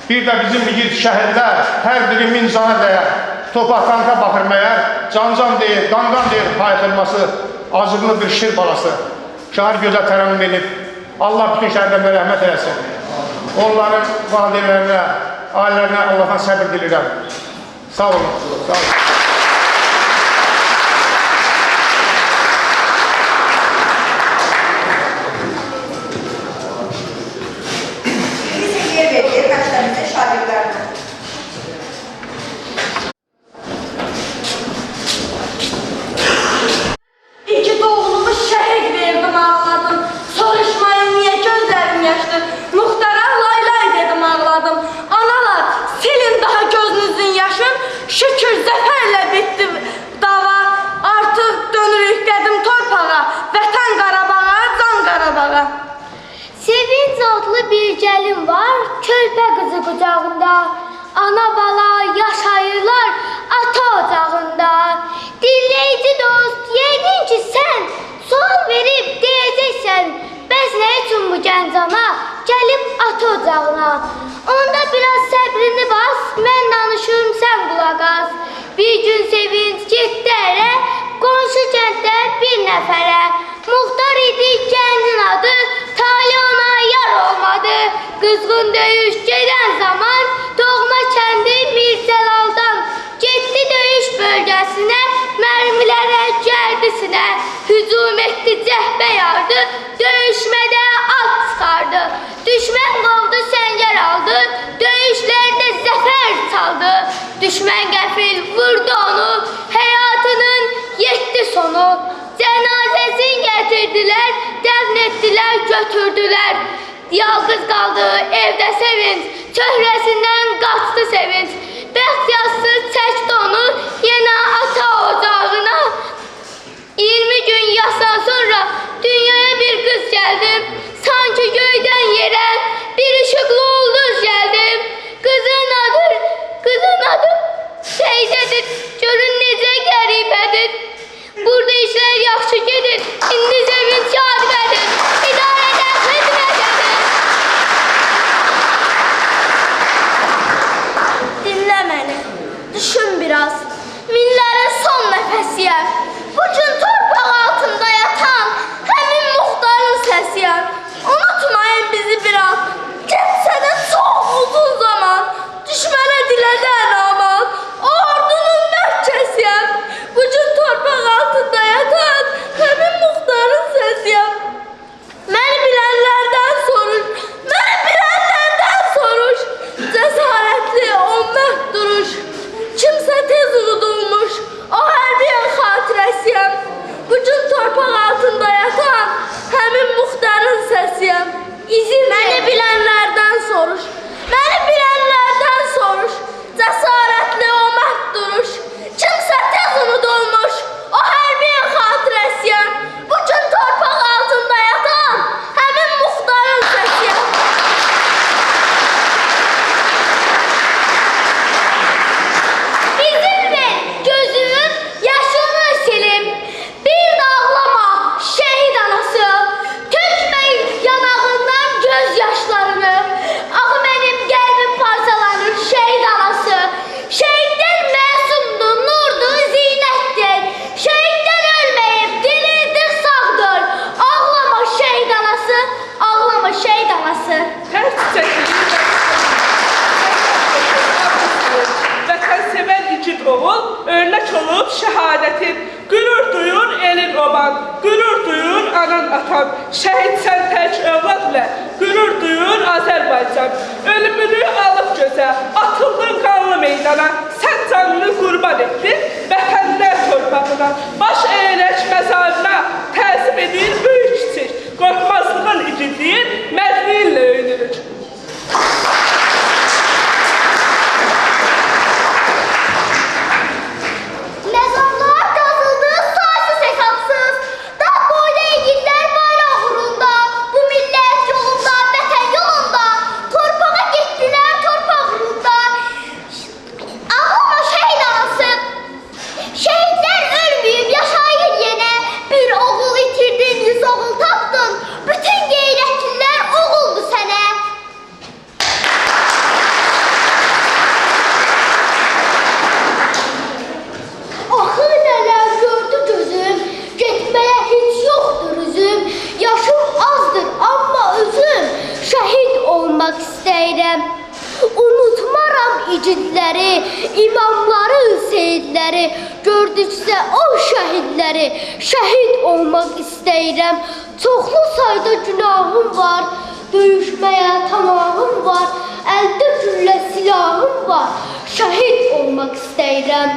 Bir də bizim yiğit şəhidlər, hər biri 1000 cana dəyər, topa tanka baxır məyər, can-can deyir, qan-qan deyir, haykırması, acıqlı bir şir balası. Şair gözəl tərənnüm edib, Allah bütün şəhidlərimə rəhmət eləsin. Onların valideynlərinə, ailələrinə Allahdan səbir dilirəm. Sağ olun, sağ olun. Sevinç adlı bir gəlin var, körpə qızı qucağında. Ana bala yaşayırlar ata ocağında. Dinləyici dost, yəqin ki sən sual verib deyəcəksən, bəs nə üçün bu gənc ana gəlib ata ocağına? Onda biraz səbrini bas, mən danışım, sən qulaq as. Bir gün Sevinç getdi ərə, qonşu kənddə bir nəfərə. Muxtar idi gəncin adı, tali ona yar olmadı. Qızğın döyüş gedən zaman doğma kəndi Mirzəlaldan getdi döyüş bölgəsinə, mərmilərə gərdisinə. Hücum etdi, cəhbə yardı, döyüşmədə at çıxardı. Düşmən qovdu, səngər aldı, döyüşlərdə zəfər çaldı. Düşmən qəfil vurdu onu, həyatının yetdi sonu. Cənazəsini gətirdilər, dəfn etdilər, götürdülər. Yalqız qaldı evdə Sevinç, çöhrəsindən qaçdı Sevinç. Bəxt yassı çəkdi onu yenə ata ocağına. 20 gün yaşdan sonra dünyaya bir qız gəldim. Sanki göydən yerə bir işıqlı ulduz gəldim. Qızın adı Seyidədir, görün necə qəribədir. Burada işlər yaxşı gedir, indi Sevinç yadibədir, idarədə xidmət edir. Dinlə məni, düşün biraz, minlərin son nəfəsiyəm. Bu gün torpaq altında yatan həmin Muxtarın səsiyəm. Unutmayın bizi biraz, getsə də çox uzun zaman, düşmənə dilədən aman, ordunun mərkəziyəm. Bu gün torpaq altında yatan həmin Muxtarın səsiyəm. Məni bilənlərdən soruş, məni bilənlərdən soruş. Cəsarətli, o mərd duruş, kimsə tez unudulmuş, o hərbiyə xatirəsiyəm. Bu gün torpaq altında yatan həmin Muxtarın səsiyəm. Məni bilənlərdən soruş, məni bilənlərdən soruş. Cəsarətli, o mərd duruş, kimsə tez unudulmuş, o hərbiyə xatirəsiyəm. Bu gün torpaq altında yatan həmin Muxtarın səsiyəm. İzin ver, gözünün yaşını silim. Bir də ağlama, şəhid anası. Tökmək yanağından göz yaşlarını. Axı mənim qəlbim ol, örnek olup şehadetin. Gurur duyur elin oban, gurur duyur anan atan. Şehit sen tek evladla, gurur duyur Azerbaycan. Ölümünü alıp göze, atıldın kanlı meydana. Sen canını kurban ettin, vətənlər torpağına. Baş eğerek mezarına, təzim edir büyük kiçik. Korkmazlığın igidliğin merdliğinle övünür. Mezarlar kazıldı saysız hesapsız. Dağ boyda yiğitler bayrağı uğrunda. Bu millet yolunda, vətən yolunda. Torpağa gittiler torpaq uğrunda. Ağlama şehit anası. Şehitler ölmeyip yaşayır yine. Bir oğul itirdin, 100 oğul tapdın. Bütün geyretliler oğuldu sənə. Axı nələr gördü gözüm, getməyə heç yoxdur üzüm. Yaşım azdır, amma özüm şəhid olmaq istəyirəm. Unutmaram igidləri, imamları, seyidləri. Gördükcə o şəhidləri, şəhid olmaq istəyirəm. Çoxlu sayda günahım var, döyüşməyə tamahım var. Əldə güllə silahım var, şəhid olmaq istəyirəm.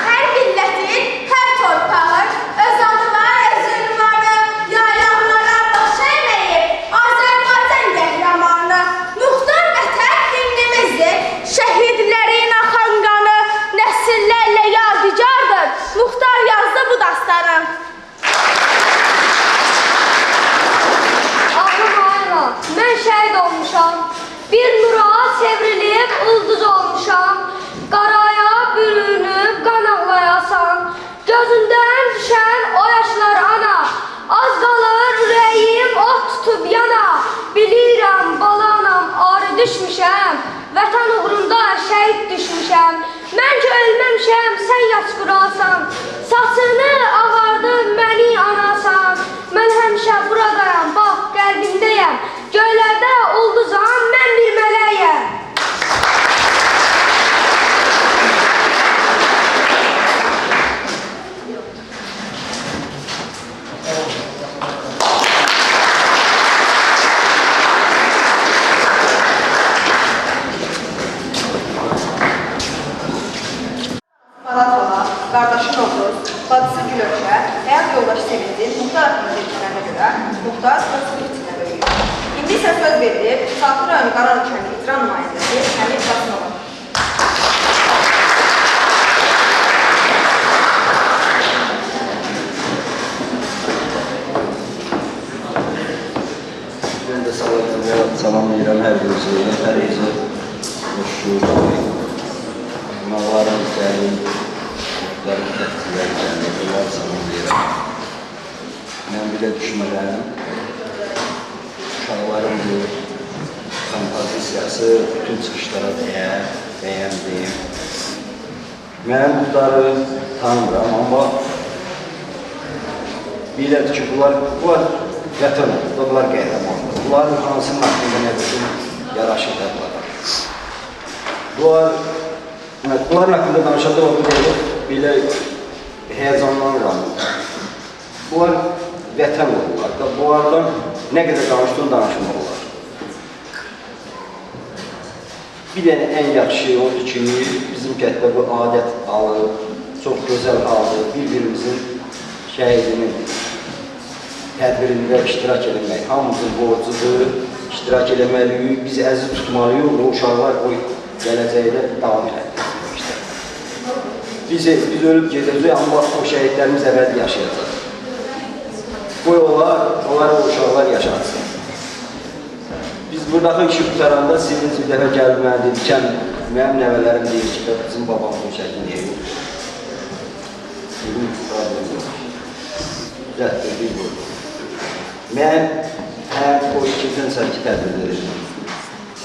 Hər millətin, hər torpağın öz adı var, öz ünvanı, yaylalara baş əyməyib Azərbaycan qəhrəmanı. Muxtar vətən himnimizdir, şəhidlərin axan qanı nəsillərlə yadigardır. Muxtar yazdı bu dastanı. Ağlım hayran, mən şəhid olmuşam. Bir nura çevrilib ulduz olmuşam. Qaraya bürünüb qan ağlayasan. Gözündən düşən o yaşlar ana. Az qalır ürəyim ot tutub yana. Bilirəm balanam arı düşmüşəm. Vətən uğrunda şəhid düşmüşəm. Mən ki ölməmişəm, sən yaş qurasan. Saçını ağardır məni anasan. Mən həmişə buradayam, bax qəlbimdəyəm. Göylərdə ulduzam, mən bir mələyəm. Malatova, qardaşı Novruz, bacısı Gülökə, həyat yoldaşı Sevinci, Muxtar haqqında dediklərinə görə Muxtar öz fikrindən ölüyor. İndi isə söz verilib, Safir rayonu Qarar kəndi icra nümayəndəsi Həmid Qasımova. Ben de salamlayıram hər birinizi, hər birinizi hoşçuluq. Mağaların gəlin, muhtarın təhsilləri gəlin, bunlar salamlayıram. Mən bir də düşünürəm, uşaqların bu kompozisiyası bütün çıxışlara bəyəndim. Mən bunları tanımıram, amma bilədir ki, bunlar vətən oldu, bunlar qəhrəmandır. Bunların hansının haqqında nə düşün, yaraşır bunlara. Bunların haqqında danışanda o belə həyəcanlanıram. Bunlar vətən olurlar da, bunlardan nə qədər danışdığını danışmaq olar. Bir dənə ən yaxşı şey oldu ki, bizim kənddə bu adət alıb, çox gözəl haldır, bir-birimizin şəhidinin tədbirində iştirak eləmək, hamımızın borcudur, iştirak eləməliyik, biz əziz tutmalıyıq, o uşaqlar o gələcəkdə davam eləmək. Biz ölüb gedəcək, amma o şəhidlərimiz əbədi yaşayacaq. Qoy onlar o uşaqlar yaşansın. Biz buradakı işi tutaranda Sevinç bir dəfə gəlməyə dedikən, mənim nəvələrim deyir ki, bizim babamın şəkli niyə yox? Bizim problem yox. Rəddir, bir boydur. Mən həm o 2008 tədbirlərim,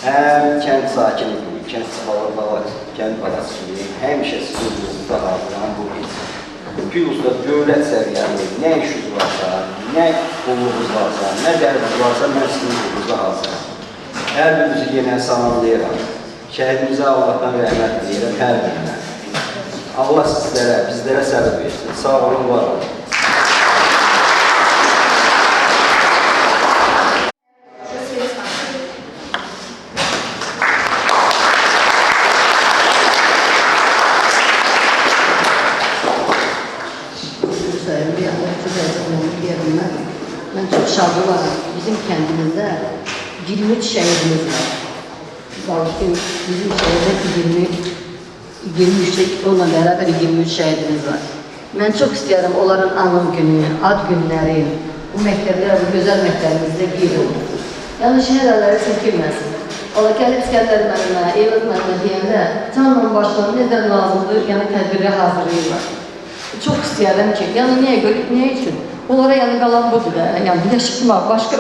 həm kənd sakinliyi, kənd sıxalarlar, kənd parasını, həmişə sizin yolunuzda hazırlanan bu biz. Pilusda dövlət səviyyəli, nə işiniz varsa, nə qulluğunuz varsa, nə dərdiniz varsa, mən sizin yolunuzda hazırlayam. Hər birimizi yenə salamlayıram. Şəhidimizə Allahdan rəhmət diləyirəm hər birinə. Allah sizlərə, bizlərə səbir versin. Sağ olun, var olun. Ben çok şadı varım. Bizim kendimizde 23 şehidimiz var. Bakın bizim şehirde 23 onunla beraber 23 şehidimiz var. Ben çok isterim onların anım günü, ad günleri, bu mektepler, bu güzel mektebimizde bir olur. Yani şehirleri çekilmesin. Ola gelip İskender mənimə, Eyvaz mənimə deyəndə canla başla neden lazımdır, yani tədbirə hazırlayırlar. Çok isterim ki, yani niye için? Onlara yani kalan budur da, yani yaşatma, başka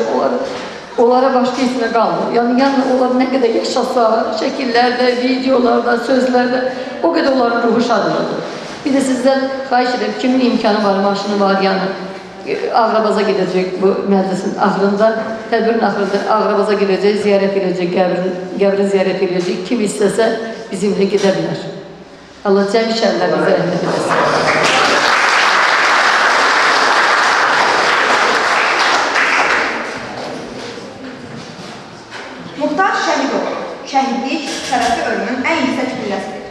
onlara başka isme kalmır. Yani onlar ne kadar yaşasa, şekillerde, videolarda, sözlerde o kadar onların ruhu şadırdır. Bir de sizden xahiş ederim, kimin imkanı var, maşını var yani Ağrabaza gidecek bu meclisin ahırında, tedbirin ahırında Ağrabaza gidecek, ziyaret edecek, qəbri ziyaret edecek. Kim istese bizimle gidebilir. Allah cəm şərlərinizi rəhmət eləsin. Muhtar şəhid olur. Şəhidlik şərəfli ölümün ən yüksək pilləsidir.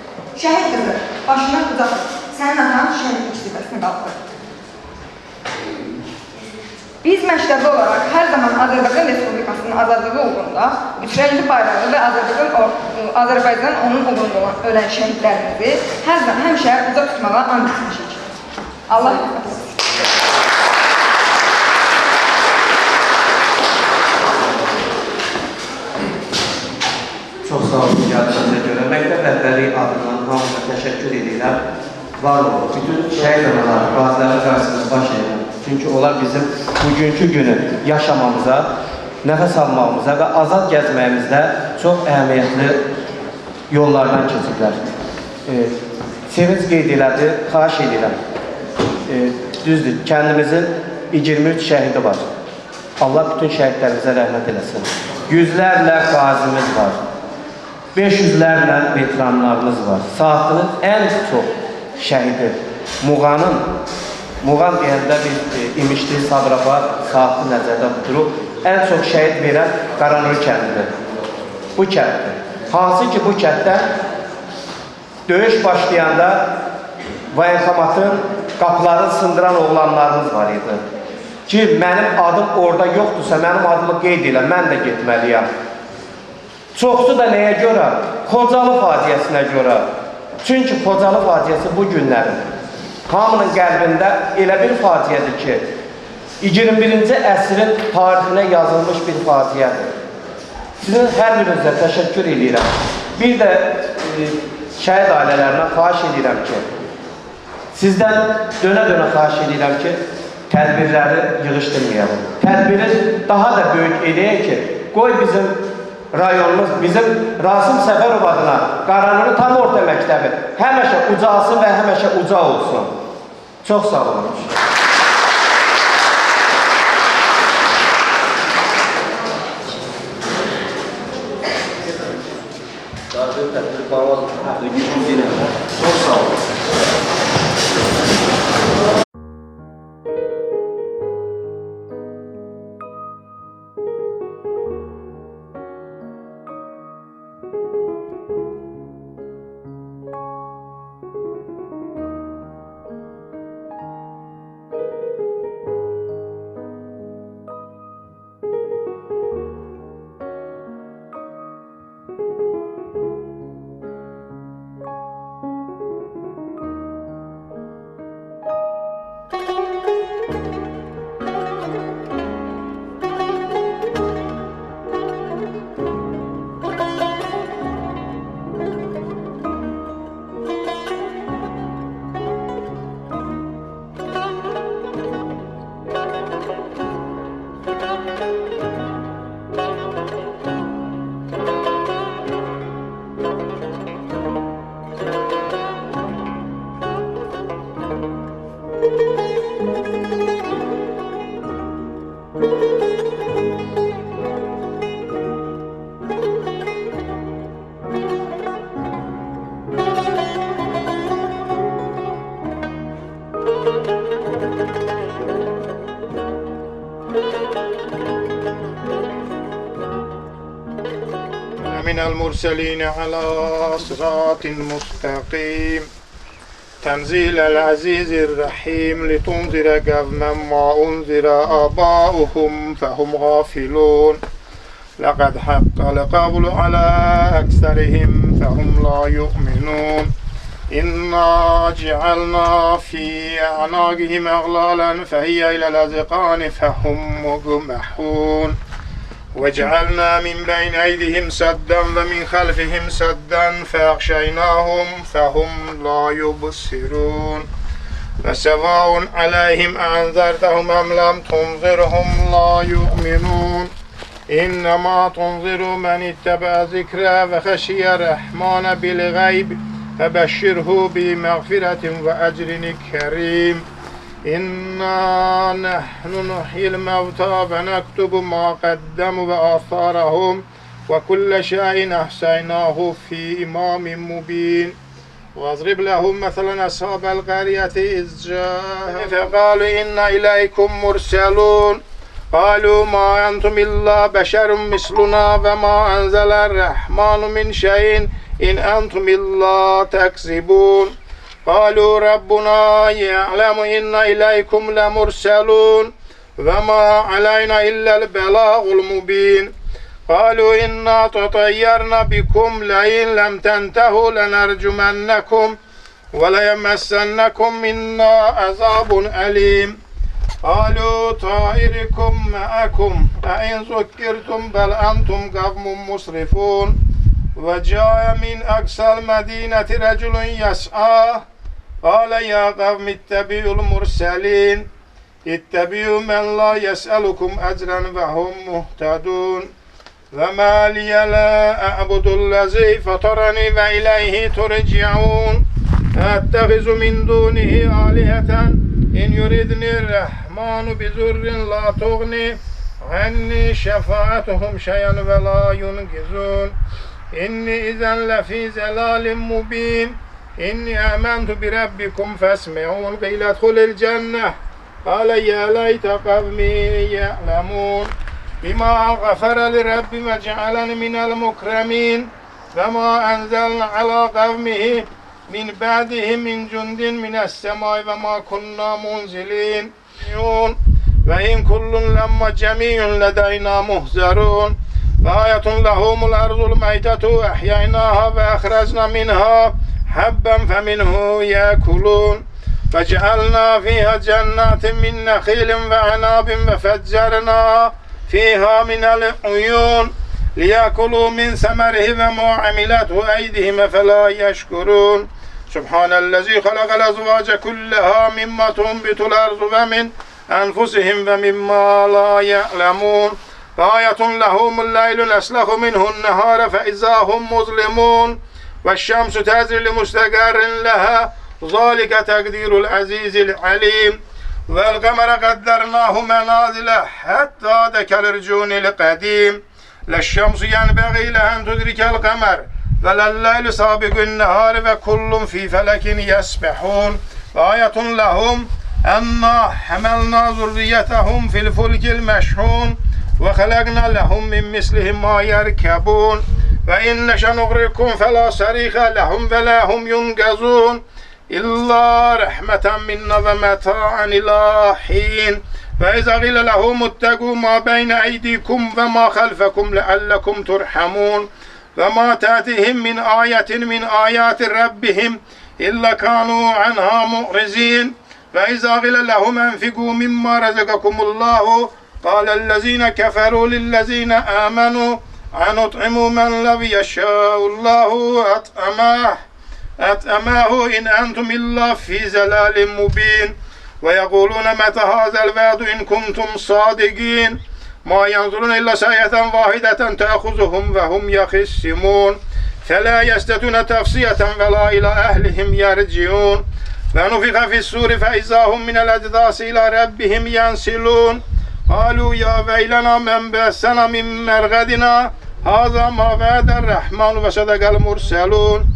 Şəhid qızı, başına uzatır. Sənin atan şəhidlik zirvəsinə qalxır. Biz məktəbli olaraq hər zaman Azərbaycan Respublikasının azadlığı uğrunda üçrəngli bayrağı və Azərbaycan onun uğrunda olan ölən şəhidlərimizi həmişə uzaq tutmağa and etmişik. Allah rəhmət etsin. Çox sağ olun gəldiyinizə görə. Məktəb rəhbəri adından hamısına təşəkkür edirəm. Var olun. Bütün şəhid analar, qazilərin qarşısında baş edirəm. Çünki onlar bizim bugünkü günü yaşamamıza, nəfəs almamıza və azad gəzməyimizdə çox əhəmiyyətli yollardan keçiblər. Sevinç qeyd elədi, xahiş edirəm. Düzdür, kəndimizin 23 şəhidi var. Allah bütün şəhidlərimizə rəhmət eləsin. Yüzlərlə qazimiz var. 500'lərlə veteranlarımız var. Saatının ən çox şəhidi Muğan deyəndə biz İmişli, Sabirabad saatı nəzərdə tuturuq. Ən çox şəhid verən Qaranur kəndidir. Bu kənddir. Hansı ki bu kənddə döyüş başlayanda voyinkomatın qapılarını sındıran oğlanlarımız var idi. Ki mənim adım orada yoxdursa, mənim adımı qeyd elə, mən də getməliyəm. Çoxsu da nəyə görə? Xocalı faciəsinə görə. Çünki Xocalı faciəsi bu günlərin hamının qəlbində elə bir faciədir ki, 21-ci əsrin tarixinə yazılmış bir faciədir. Sizin hər birinizə təşəkkür edirəm. Bir də şəhid ailələrinə xahiş edirəm ki, sizdən dönə-dönə xahiş edirəm ki, tədbirləri yığışdırmayalım. Tədbiri daha da böyük edək ki, qoy bizim rayonumuz, bizim Rasim Səfərov adına Qaranurun tam orta məktəbi həmişə ucalsın və həmişə uca olsun. Çox sağ olun. Çok sağ olun. من المرسلين على صراط مستقيم تنزيل العزيز الرحيم لتنذر قوما ما أنذر آباؤهم فهم غافلون لقد حق القول على أكثرهم فهم لا يؤمنون إنا جعلنا في أعناقهم أغلالا فهي إلى الأذقان فهم مقمحون وجعلنا من بين أيديهم سدا ومن خلفهم سدا فأغشيناهم فهم لا يبصرون فسواء عليهم أنذرتهم أم لم تنذرهم لا يؤمنون إنما تنذر من اتبع ذكره وخشي الرحمن بالغيب فبشره بمغفرة وأجر كريم إنا نحن نحيي الموتى ونكتب ما قدموا وآثارهم وكل شيء أحصيناه في إمام مبين واضرب لهم مثلا أصحاب القرية إذ جاءهم فقالوا إنا إليكم مرسلون قالوا ما أنتم إلا بشر مثلنا وما أنزل الرحمن من شيء إن أنتم إلا تكذبون قالوا ربنا يعلم إنا إليكم لمرسلون وما علينا إلا البلاغ المبين قالوا إنا تطيرنا بكم لئن لم تنتهوا لنرجمنكم وليمسنكم منا عذاب أليم قالوا طائركم معكم أئن ذكرتم بل أنتم قوم مسرفون وجاء من أقصى المدينة رجل يسعى قال يا قوم اتبعوا المرسلين اتبعوا من لا يسألكم أجرا وهم مهتدون وما لي لا أعبد الذي فطرني وإليه ترجعون أتخذ من دونه آلهة إن يردني الرحمن بضر لا تغني عني شفاعتهم شيئا ولا ينقذون إني إذا لفي ضلال مبين إني آمنت بربكم فاسمعون قيل ادخل الجنة قال يا ليت قومي يعلمون بما غفر لرب وجعلني من المكرمين وما أنزلنا على قومه من بعده من جند من السماء وما كنا منزلين وإن كل لما جميع لدينا محضرون آية لهم الأرض الميتة أحييناها وأخرجنا منها حبا فمنه يأكلون فجعلنا فيها جنات من نخيل وعناب وفجرنا فيها من العيون ليأكلوا من ثمره وما عملته أيديهم فلا يشكرون سبحان الذي خلق الأزواج كلها مما تنبت الأرض ومن أنفسهم ومما لا يعلمون آية لهم الليل نسلخ منه النهار فإذا هم مظلمون والشمس تجري لمستقر لها ذلك تقدير العزيز العليم والقمر قدرناه منازل حتى ذاك الرجون القديم لا الشمس ينبغي لها أن تدرك القمر ولا الليل سابق النهار وكل في فلك يسبحون آية لهم أنا حملنا ذريتهم في الفلك المشحون وخلقنا لهم من مثلهم ما يركبون وإن نشأ نغرقكم فلا صريخ لهم ولا هم ينقذون إلا رحمة منا ومتاعا إلى حين فإذا قيل لهم اتقوا ما بين أيديكم وما خلفكم لعلكم ترحمون وما تأتيهم من آية من آيات ربهم إلا كانوا عنها معرضين فإذا قيل لهم أنفقوا مما رزقكم الله قال الذين كفروا للذين آمنوا أنطعم من لو يشاء الله أطعماه إن أنتم إلا في ضلال مبين ويقولون متى هذا الوعد إن كنتم صادقين ما ينظرون إلا سيئة واحدة تأخذهم وهم يخصمون فلا يستطيعون تفصية ولا إلى أهلهم يرجعون ونفخ في السور فإذا هم من الأجداث إلى ربهم ينسلون قالوا يا ويلنا من بعثنا من مرقدنا هذا ما وعد الرحمن وصدق المرسلون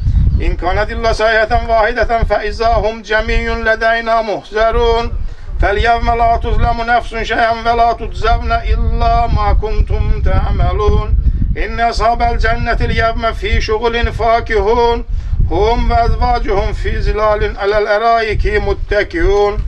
إن كانت إلا صيحة واحدة فإذا هم جميع لدينا محضرون فاليوم لا تظلم نفس شيئا ولا تجزون إلا ما كنتم تعملون إن أصحاب الجنة اليوم في شغل فاكهون هم وأزواجهم في ظلال على الأرائك متكئون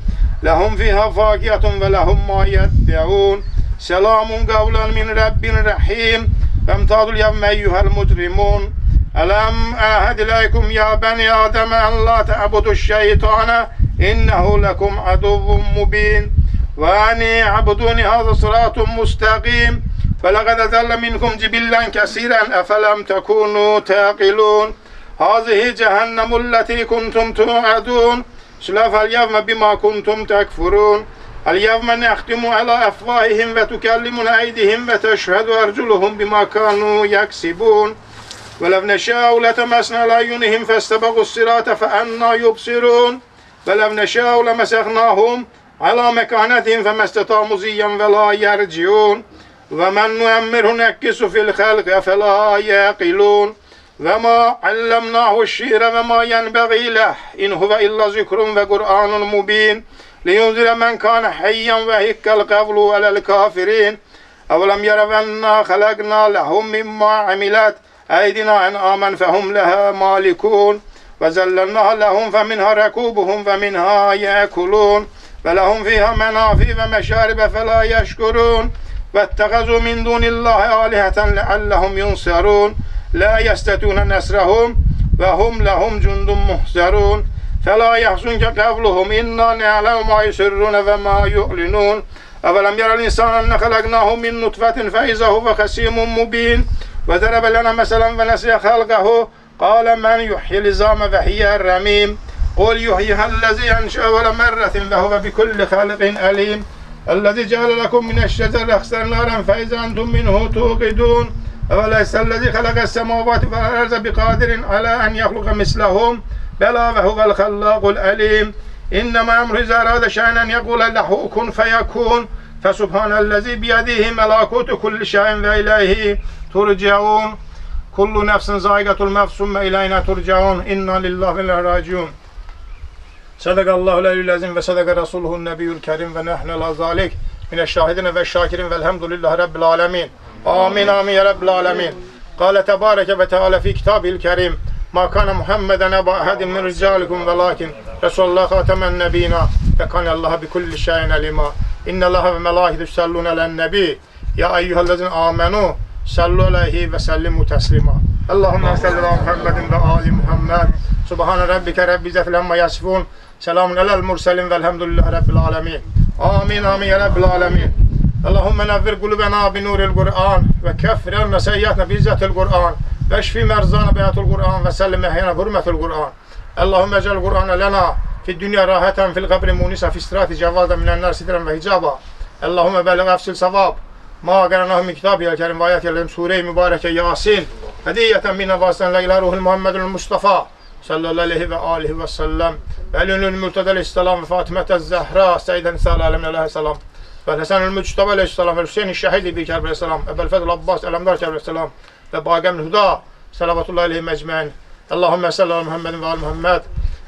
لهم فيها فاكهة ولهم ما يدعون سلام قولا من رب رحيم فامتازوا اليوم أيها المجرمون ألم أعهد إليكم يا بني آدم أن لا تعبدوا الشيطان إنه لكم عدو مبين وأن اعبدوني هذا صراط مستقيم فلقد أضل منكم جبلا كثيرا أفلم تكونوا تعقلون هذه جهنم التي كنتم توعدون اصلوها اليوم بما كنتم تكفرون اليوم نختم على أفواههم وتكلمنا أيديهم وتشهد أرجلهم بما كانوا يكسبون ولو نشاء لتمسنا على أعينهم فاستبقوا الصراط فأنى يبصرون ولو نشاء لمسخناهم على مكانتهم فما استطاعوا مزيا ولا يرجعون ومن نؤمره نكس في الخلق فلا يعقلون وما علمناه الشعر وما ينبغي له إن هو إلا ذكر وقرآن مبين لينذر من كان حيا ويحق القول على الكافرين أولم يروا أنا خلقنا لهم مما عملت أيدينا أنعاما فهم لها مالكون وذللناها لهم فمنها ركوبهم ومنها يأكلون ولهم فيها منافع ومشارب فلا يشكرون واتخذوا من دون الله آلهة لعلهم ينصرون لا يستطيعون نصرهم وهم لهم جند محضرون فلا يحزنك قولهم إنا نعلم ما يسرون وما يعلنون أولم يرى الإنسان أن خلقناه من نطفة فإذا هو خصيم مبين وضرب لنا مثلا ونسي خلقه قال من يحيي العظام وهي الرميم قل يحييها الذي أنشأ أول مرة وهو بكل خلق عليم الذي جعل لكم من الشجر الأخضر نارا فإذا أنتم منه توقدون أوليس الذي خلق السماوات والأرض بقادر على أن يخلق مثلهم بلى وهو الخلاق العليم إنما أمره إذا أراد شيئا أن يقول له كن فيكون فسبحان الذي بيده ملكوت كل شيء وإليه ترجعون كل نفس ذائقة الموت ثم إلينا ترجعون إنا لله وإنا إليه راجعون صدق الله العلي العظيم وصدق رسوله النبي الكريم ونحن على ذلك من الشاهدين والشاكرين والحمد لله رب العالمين آمين آمين يا رب العالمين قال تبارك وتعالى في كتابه الكريم ما كان محمدا أبا أحد من رجالكم ولكن رسول الله خاتم النبيين فكان الله بكل شيء عليما إن الله وملائكته يصلون على النبي يا أيها الذين آمنوا صلوا عليه وسلموا تسليما اللهم صل على محمد وآل محمد سبحان ربك رب العزة عما يصفون سلام على المرسلين والحمد لله رب العالمين آمين آمين يا رب العالمين اللهم نور قلوبنا بنور القرآن وكفر عنا سيئاتنا بعزة القرآن واشفي مرضانا بآيات القرآن وسلم أحيانا بحرمة القرآن اللهم اجعل القرآن لنا في الدنيا راحة في القبر مونسا في الصراط جوادا من النار سترا وحجابا اللهم بلغ أفصل صواب ما قرأناه من كتابه الكريم وآياته الكريم سورة مباركة ياسين هدية منا واسطة إلى روح المحمد المصطفى صلى الله عليه وآله وسلم وعلي المرتضى عليه السلام وفاطمة الزهراء سيدة نساء العالمين عليه السلام والحسن المجتبى عليه السلام والحسين الشهيد بكرب عليه السلام أبا الفضل العباس الأمدار عليه السلام وباقي من الهدى صلوات الله عليهم أجمعين اللهم صل على محمد وآل محمد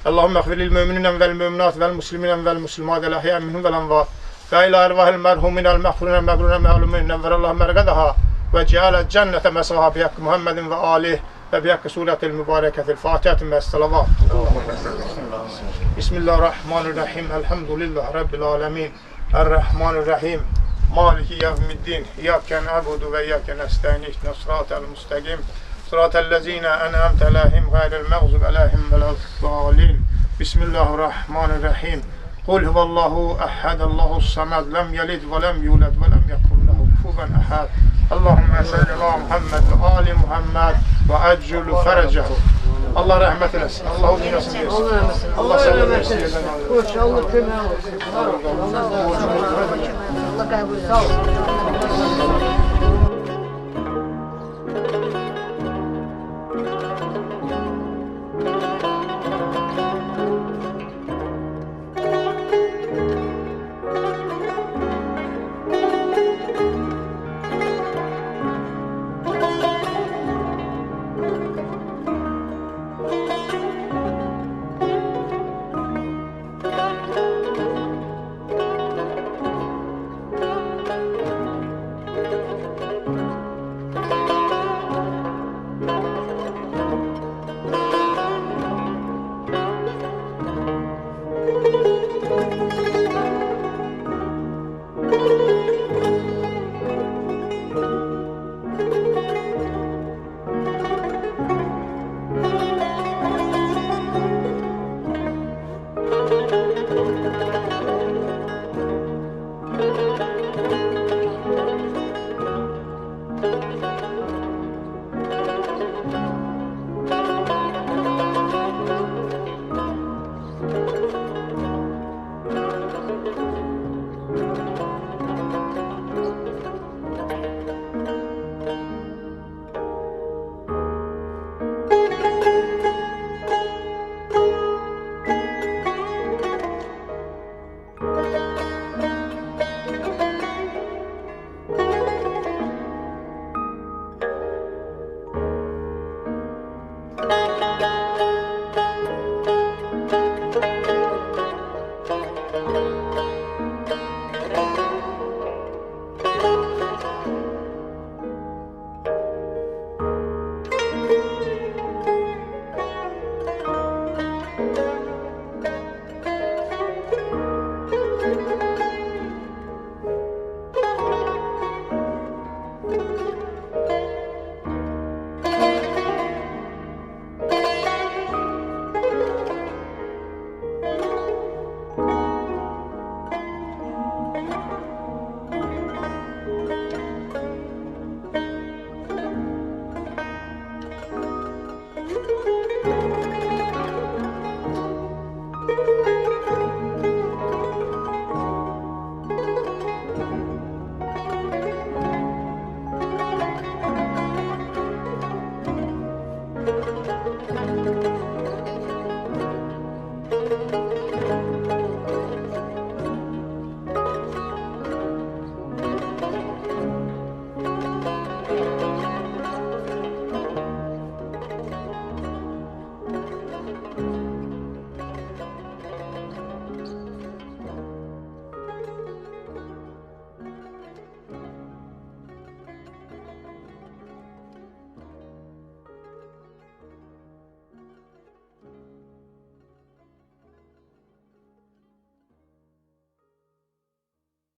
اللهم اغفر للمؤمنين والمؤمنات والمسلمين والمسلمات الأحياء منهم والأموات وإلى أرواح المرحومين المغفورين المغفورين المعلومين نور الله مرقدها وجعل الجنة مسواها بحق محمد وآله وبحق سورة المباركة الفاتحة مع الصلوات بسم الله الرحمن الرحيم الحمد لله رب العالمين الرحمن الرحيم مالك يوم الدين إياك نعبد وإياك نستعين اهدنا الصراط المستقيم صراط الذين أنعمت عليهم غير المغضوب عليهم ولا الضالين بسم الله الرحمن الرحيم قل هو الله أحد الله الصمد لم يلد ولم يولد ولم يكن له كفوا أحد اللهم صل على محمد وآل محمد وأجل فرجه الله رحمة eylesin. Allah uzun yaşını versin. Allah senden versin. Allah kömür olsun. Allah kabul etsin. Sağ ol.